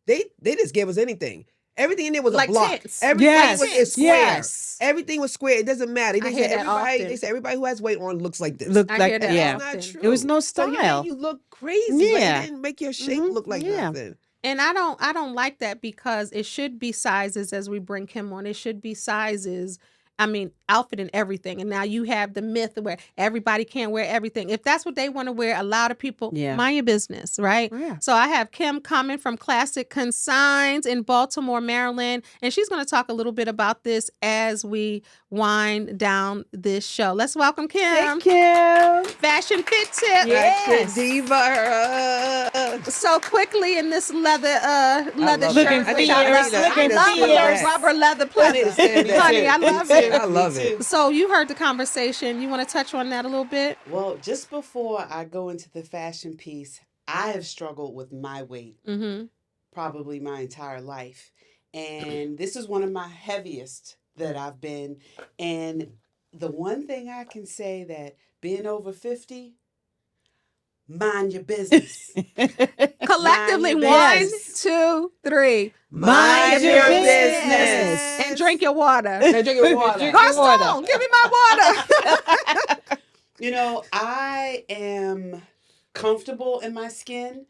They just gave us anything. Everything in there was Like a block. tents. Everything Yes. was square. Yes. Everything was square. It doesn't matter. I hear that often. They say everybody who has weight on looks like this. Look I like hear that yeah. often. That's not true. It was no So style. you look crazy. Yeah. Like, it didn't make your shape look like nothing. And I don't like that because it should be sizes as we bring Kim on. It should be sizes. I mean, outfit and everything. And now you have the myth where everybody can't wear everything. If that's what they want to wear, a lot of people, mind your business, right? Yeah. So I have Kim coming from Classic Consigns in Baltimore, Maryland. And she's going to talk a little bit about this as we wind down this show. Let's welcome Kim. Thank you. Fashion fit tip. Yes. Diva. So quickly in this leather love shirt. Looking that. which I I need love. that. I love the Yes. rubber leather pleather. Honey, I love it. I love it. So you heard the conversation. You want to touch on that a little bit? Well, just before I go into the fashion piece, I have struggled with my weight probably my entire life. And this is one of my heaviest that I've been. And the one thing I can say that being over 50, mind your business. Collectively, Mind your 1, business. 2, 3. Mind your business. And drink your water. And drink your water. Garcon, give me my water. You know, I am comfortable in my skin.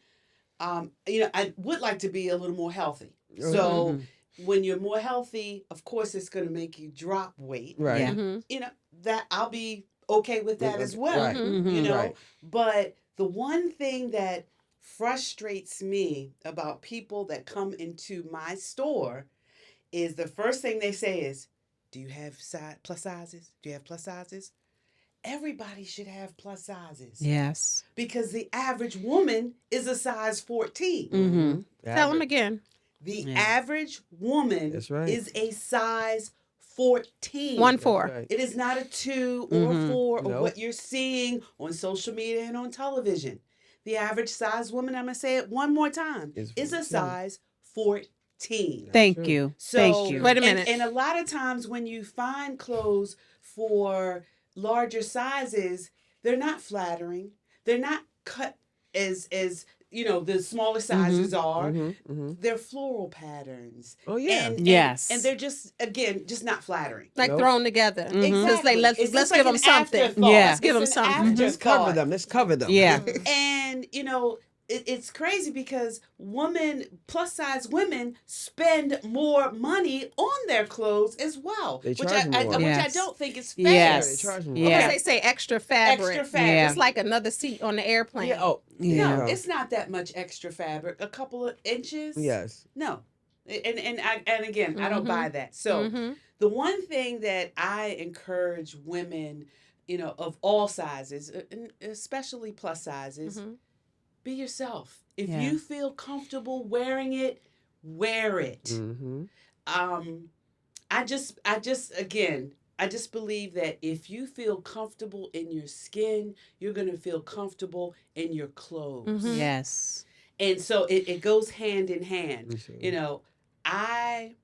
I would like to be a little more healthy. So when you're more healthy, of course, it's going to make you drop weight. Right. Yeah. You know, that I'll be okay with that as well. Right. You know, Right. but the one thing that frustrates me about people that come into my store is the first thing they say is, do you have plus sizes? Do you have plus sizes? Everybody should have plus sizes. Yes. Because the average woman is a size 14. Mm-hmm. Tell them again. The average woman That's right. is a size 14. 1, 4. Right. It is not a 2 or a 4 or Nope. what you're seeing on social media and on television. The average size woman, I'm going to say it one more time, is a size 14. Thank you. So, Thank you. Wait a minute. And a lot of times when you find clothes for larger sizes, they're not flattering. They're not cut as you know, the smaller sizes are. They're floral patterns. Oh, yeah. And, Yes. And they're just, again, just not flattering. Like Nope. thrown together. Just like, let's It's just give like them an something. afterthought. Yeah. Let's give them It's an something. Let's cover them. Let's cover them. Yeah. And, you know, it's crazy because plus size women spend more money on their clothes as well. They which charge more. which I Yes. don't think is fair. Yes. They charge more. Because Yeah. they say extra fabric. Extra fabric. Yeah. It's like another seat on the airplane. Yeah. Oh, Yeah. No, it's not that much extra fabric. A couple of inches. yes. No. And again, I don't buy that. So the one thing that I encourage women, you know, of all sizes, and especially plus sizes, be yourself. If Yeah. you feel comfortable wearing it, wear it. Mm-hmm. I just believe that if you feel comfortable in your skin, you're going to feel comfortable in your clothes. Yes. And so it goes hand in hand. Sure. You know, I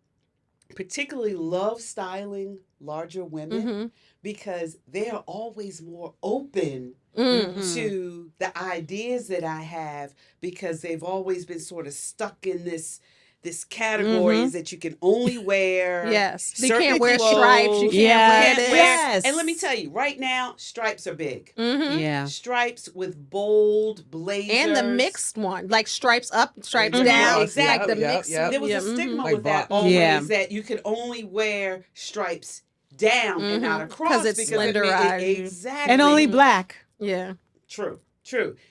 particularly love styling larger women because they are always more open to the ideas that I have because they've always been sort of stuck in this categories that you can only wear. Yes. You certain can't wear clothes. stripes. You can't Yes. wear this. Yes. And let me tell you, right now, stripes are big. Yeah. Stripes with bold blazers. And the mixed one. Like stripes up, stripes Mhm. down. Exactly. Like the mixed. There was a stigma Like with that box. always Yeah. that you could only wear stripes down and not across 'Cause it's slenderized. Exactly. And only black. Yeah. True.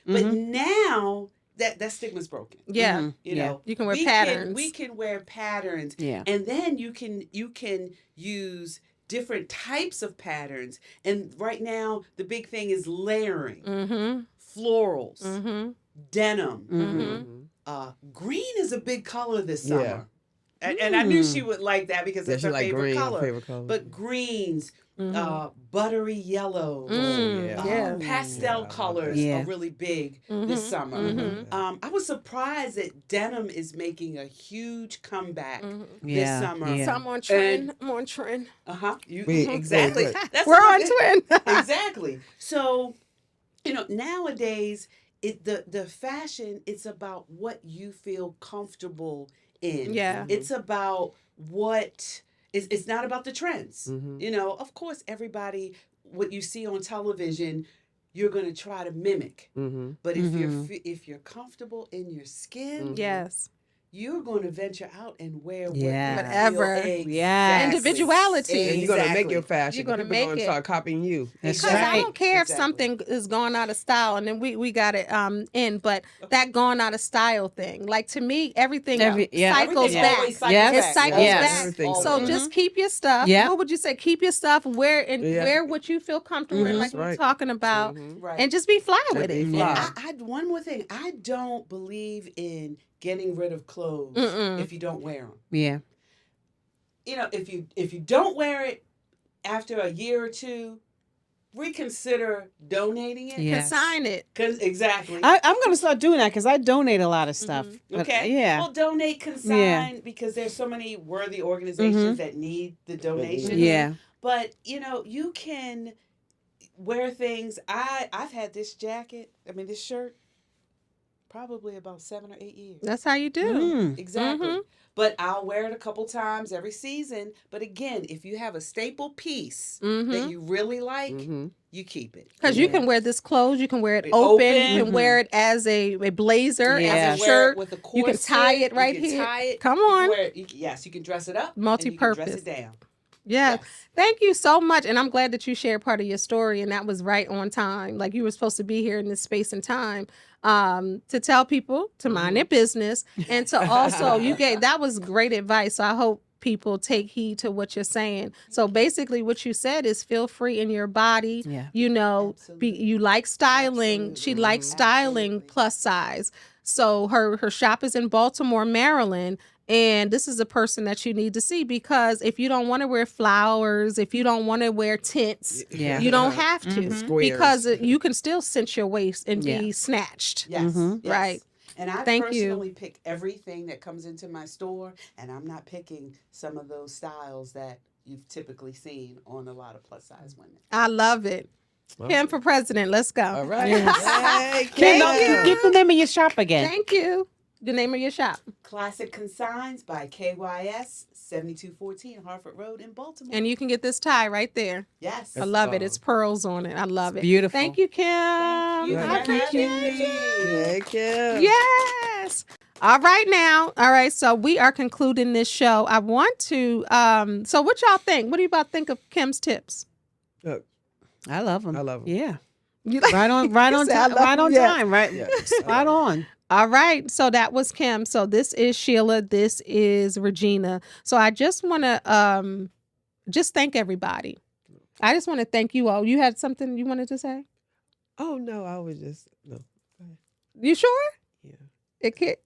But now that stigma's broken. Yeah. You know, You can wear we patterns. We can wear patterns. Yeah. And then you can use different types of patterns. And right now the big thing is layering. Florals. Denim. Green is a big color this summer. And I knew she would like that because Yeah, it's she her like favorite green, her color. favorite color. But greens, buttery yellows, Yeah. pastel colors Yeah. are really big this summer. I was surprised that denim is making a huge comeback this Yeah, summer. yeah. So I'm on trend. I'm on trend. Exactly. good. That's We're what on trend. exactly. So, nowadays the fashion, it's about what you feel comfortable in. Yeah. It's about what it's not about the trends. Mm-hmm. Of course everybody, what you see on television, you're going to try to mimic. Mm-hmm. But if you're comfortable in your skin, Yes. you're going to venture out and wear what Yeah. you Whatever. feel Yes. Individuality. And you're gonna make your Exactly. fashion. You're gonna People make gonna it. start copying you. That's Because I right. don't care if Exactly. something is gone out of style, and then we got it in, but that gone out of style thing, like to me, everything cycles Everything back. always Yes. It cycles Yes. back. Everything So cycles. just keep your stuff. Yeah. What would you say? Keep your stuff. Wear what you feel comfortable in, like That's we were right. talking about, Right. and just be fly with be it. fly. Yeah. I one more thing. I don't believe in getting rid of clothes if you don't wear them. Yeah. If you don't wear it after a year or two, reconsider donating it. Yeah. Consign it. Exactly. I'm going to start doing that because I donate a lot of stuff. But, Okay. yeah. Well, donate, consign, because there's so many worthy organizations that need the donation. Yeah. But you can wear things. I've had this jacket. This shirt. Probably about 7 or 8 years. That's how you do. Exactly. But I'll wear it a couple times every season. But again, if you have a staple piece that you really like, you keep it. Because you can wear this clothes, you can wear it open, you can wear it as a blazer, as a shirt, with a corset, you can tie it right you can here. Tie it. Come You can on. wear it. Yes, you can dress it up. Multi-purpose. And you can dress it down. Yes. Thank you so much. And I'm glad that you shared part of your story, and that was right on time. Like you were supposed to be here in this space and time to tell people to mind their business, and to also that was great advice. So I hope people take heed to what you're saying. So basically what you said is feel free in your body. Yeah. You like styling. Absolutely. She likes styling. Absolutely. Plus size. So her shop is in Baltimore, Maryland. And this is a person that you need to see, because if you don't want to wear flowers, if you don't want to wear tints, you don't have to, Squares. because you can still cinch your waist and be snatched. Yes. Yes. Right. And I Thank you. personally pick everything that comes into my store, and I'm not picking some of those styles that you've typically seen on a lot of plus size women. I love it. Kim for president. Let's go. All right. Yes. Hey, Give the name of your shop again. Thank you. The name of your shop. Classic Consigns by KYS, 7214 Harford Road in Baltimore. And you can get this tie right there. Yes. I love it. It's pearls on it. I love it. Beautiful. Thank you, Kim. you. I appreciate you. Thank you. Yes. All right now. All right. So we are concluding this show. I want to, so what y'all think? What do you about think of Kim's tips? Look, I love them. I love 'em. Yeah. You Right on You said I time. love Right on 'em, yeah. time. Right. Yeah. Spot on. All right. So that was Kim. So this is Sheila. This is Regina. So I just want to just thank everybody. I just want to thank you all. You had something you wanted to say? Oh no, I was just no. You sure? Yeah. It can't.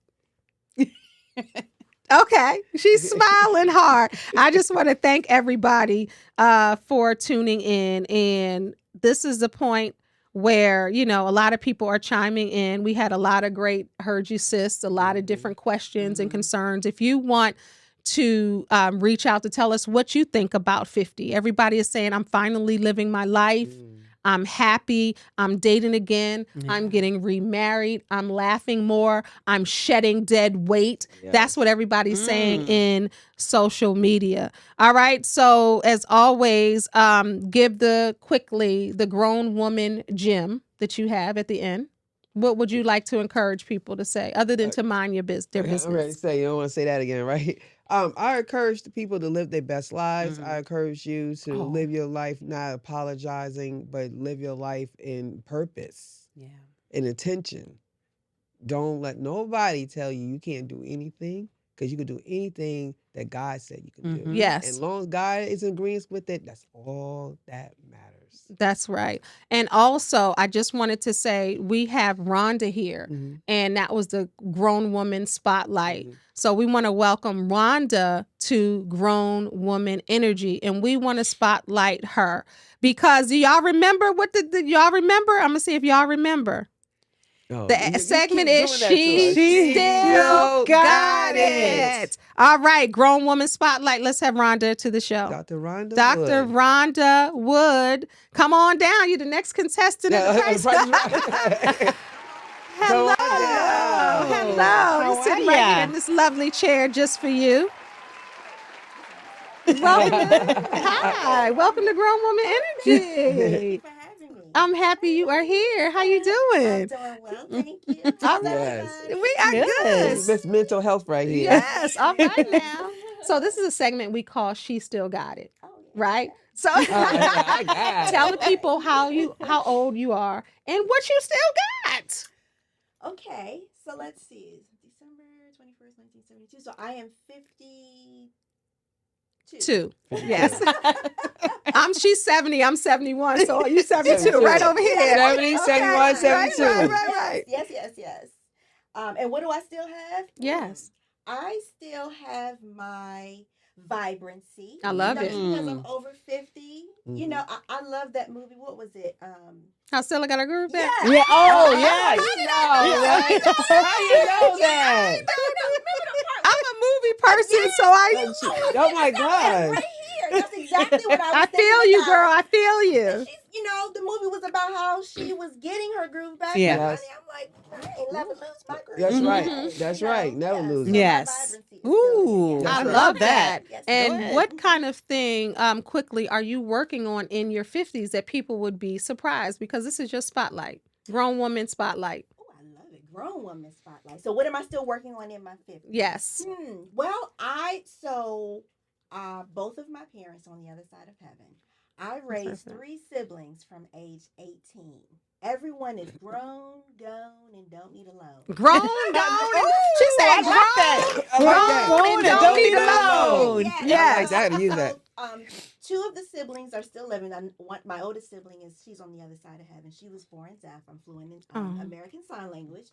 Okay. She's smiling hard. I just want to thank everybody for tuning in. And this is the point where, a lot of people are chiming in. We had a lot of great heard you sis, a lot of different questions and concerns. If you want to reach out to tell us what you think about 50. Everybody is saying, I'm finally living my life. I'm happy. I'm dating again. I'm getting remarried. I'm laughing more. I'm shedding dead weight. That's what everybody's saying in social media. All right. So as always, give quickly the grown woman gem that you have at the end. What would you like to encourage people to say other than to mind their business? I'm ready to say, you don't want to say that again, right? I encourage the people to live their best lives. I encourage you to live your life not apologizing, but live your life in purpose, in intention. Don't let nobody tell you you can't do anything, because you can do anything that God said you can do. Yes. And as long as God is in agreement with it, that's all that matters. others. That's right. And also, I just wanted to say we have Rhonda here, and that was the Grown Woman Spotlight. So we want to welcome Rhonda to Grown Woman Energy, and we want to spotlight her because do y'all remember what did y'all remember? I'm gonna see if y'all remember. Oh, The segment is She Still Got It. All right, Grown Woman Spotlight. Let's have Rhonda to the show. Dr. Rhonda Dr. Wood. Rhonda Wood. Come on down. You're the next contestant of the Price Right. Hello. Hello. How We're sitting are right ya? here in this lovely chair just for you. Welcome. Hi. Welcome to Grown Woman Energy. for having me. I'm happy you are here. How you I'm doing? doing well, thank you. All How's right. Yes. everybody? We are good. This is mental health right here. Yes. All right now. So this is a segment we call She Still Got It. Oh, yeah. Right? So I got it. tell the people how old you are and what you still got. Okay, so let's see. December 21st, 1972. So I am 52. Two. Yes. She's 70, I'm 71. So you 72 right over here. 70, 71, 72. Right. Yes. And what do I still have? Yes. I still have my vibrancy. I love it. Because I'm over 50. You know, I love that movie. What was it? How Stella got a groove back? Yeah. Yeah. Oh, yeah. How you know that? I'm a movie person, so Oh my God. Right here. That's exactly what I was I thinking feel you, about. girl. I feel you. She's, the movie was about how she was getting her groove back. Yeah. And I'm like, I ain't never lose my groove. That's right. Mhm. That's right. Never lose it. So Yes. my vibrancy is Ooh, still, I That's love right. that. Yes, And go ahead. what kind of thing, quickly, are you working on in your 50s that people would be surprised? Because this is your spotlight, Grown Woman Spotlight. Oh, I love it. Grown woman spotlight. So what am I still working on in my 50s? Yes. Well, both of my parents on the other side of heaven. I raised 3 siblings from age 18. Everyone is grown, gone, and don't need a loan. Grown, gone. She said grown, grown, and don't need a loan. Yes. I like that. Use that. 2 of the siblings are still living. My oldest sibling she's on the other side of heaven. She was born deaf. I'm fluent in American Sign Language.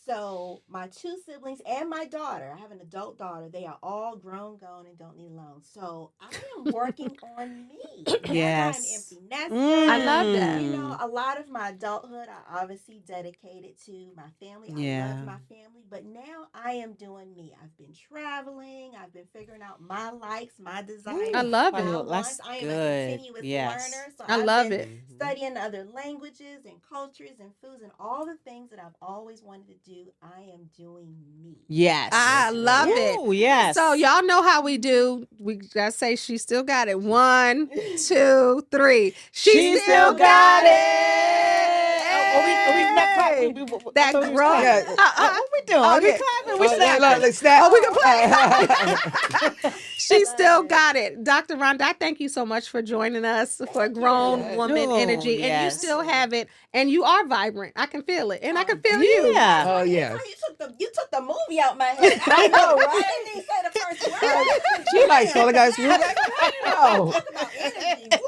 So my 2 siblings and my daughter, I have an adult daughter, they are all grown, gone, and don't need a loan. So I am working on me. Yes. I'm empty nester. I love that. A lot of my adulthood I obviously dedicated to my family. I love my family, but now I am doing me. I've been traveling. I've been figuring out my likes, my desires. I love it. my Well, wants. that's I am good. a continuous Yes. learner. So I I've love been it. studying other languages and cultures and foods and all the things that I've always wanted to do. I am doing me. Yes. I love it. Ooh, yes. So y'all know how we do. We gotta say she still got it. 1, 2, 3. She still got it. That grown. Yeah. What we doing? Oh, we yeah. clapping? We Oh, snapping? look, snap. Oh, we can play. She still got it. Dr. Rhonda, I thank you so much for joining us for Grown Woman Oh, Energy. And you yes. still have it. And you are vibrant. I can feel it. And I can feel you. Yeah. Oh, yes. You took the movie out my head. I know, right? I didn't even say the first word. She like Stella got smooth. Oh.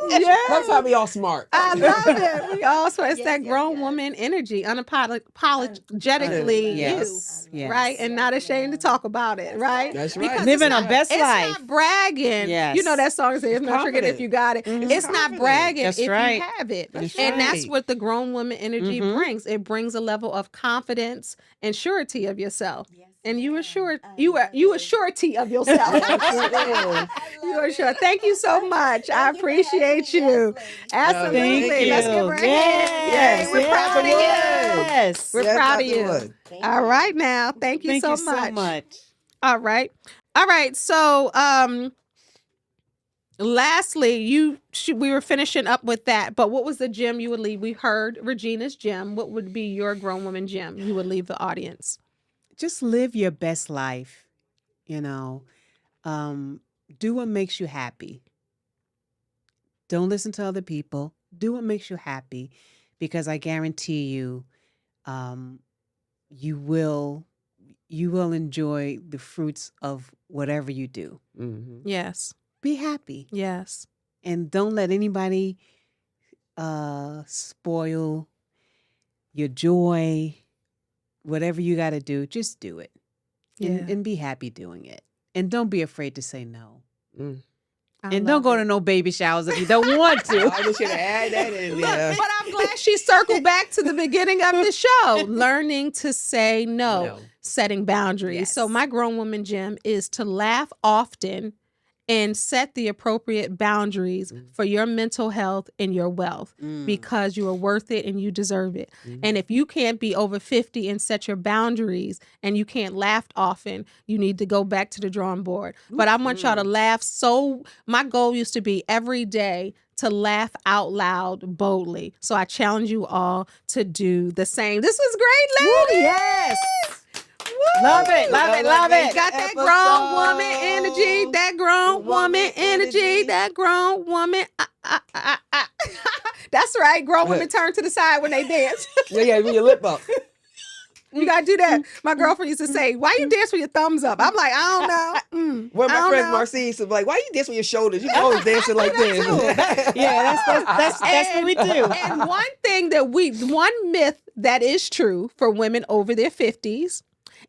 Yeah. That's how we all smart. I love it. We also, it's Yes, that yes, grown yes. woman energy, unapologetically Yes. you, Yes. right? And not ashamed to talk about it, right? That's right. Because Living it's our not- best it's life. not bragging. Yes. You know that song says, "If not forget if confident. you got it." Mhm. It's not Confident. bragging That's if right. you have it. That's And that's right. what the grown woman energy Mhm. brings. It brings a level of confidence and surety of yourself. Yes, And you ma'am. assured I you love you it. a surety of yourself. I You love are it. sure. Thank you so much. I Thank you for having appreciate me. you. Yes, ladies. Absolutely. Thank you. Let's give her a hand. Yes. Yay, we're yes, proud of you. Yes. We're Yes, proud of Dr. you. Wood. Thank All you. right now. Thank you Thank so you much. so much. All right. All right. So lastly, we were finishing up with that, but what was the gem you would leave? We heard Regina's gem. What would be your grown woman gem you would leave the audience? Just live your best life. Do what makes you happy. Don't listen to other people. Do what makes you happy, because I guarantee you, you will enjoy the fruits of whatever you do. Mhm. Yes. Be happy, Yes. and don't let anybody spoil your joy, whatever you got to do, just do it. And be happy doing it. And don't be afraid to say no. And don't go to no baby showers if you don't want to. I wish you'd add that in there. But I'm glad she circled back to the beginning of the show. Learning to say no. Setting boundaries. Yes. So my grown woman gem is to laugh often and set the appropriate boundaries for your mental health and your wealth because you are worth it and you deserve it. And if you can't be over 50 and set your boundaries and you can't laugh often, you need to go back to the drawing board. But I want y'all to laugh. My goal used to be every day to laugh out loud boldly. So I challenge you all to do the same. This was great, ladies. Yes. Love it. Got that grown woman energy. That grown woman energy. That grown woman. That's right. Grown women turn to the side when they dance. Yeah, with your lip up. You gotta do that. My girlfriend used to say, "Why you dance with your thumbs up?" I'm like, I don't know. Well, my friend Marcy used to be like, "Why you dance with your shoulders? You always dancing like this." Yeah, that's what we do. And one myth that is true for women over their 50s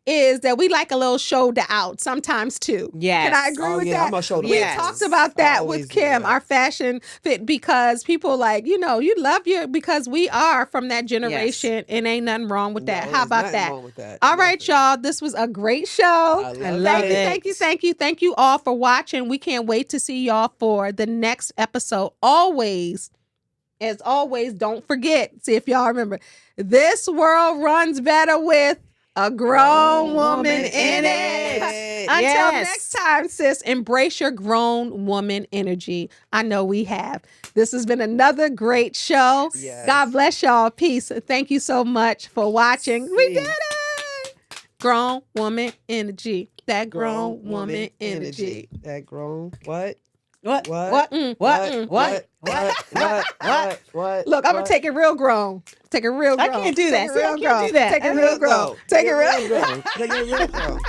is that we like a little shoulder out sometimes too. Yes. Can I agree with that? I'm a shoulder We out. talked about that Always with do Kim, that. our fashion fit, because people like, you love you because we are from that generation and ain't nothing wrong with that. No, How there's about nothing that? wrong with that. All right, Nothing. y'all. This was a great show. I love it. Thank you all for watching. We can't wait to see y'all for the next episode. As always, don't forget, see if y'all remember, this world runs better with a grown woman in it. Until next time, sis, embrace your grown woman energy. I know we have. This has been another great show. Yes. God bless y'all. Peace. Thank you so much for watching. We did it. Grown woman energy. That grown woman energy. That grown what? What? What? What? Look, I'm going to take it real grown. Take it real grown. I can't do that. Take it real See, I grown. can't do that. Take it real grown. Take it real grown. Take it real grown.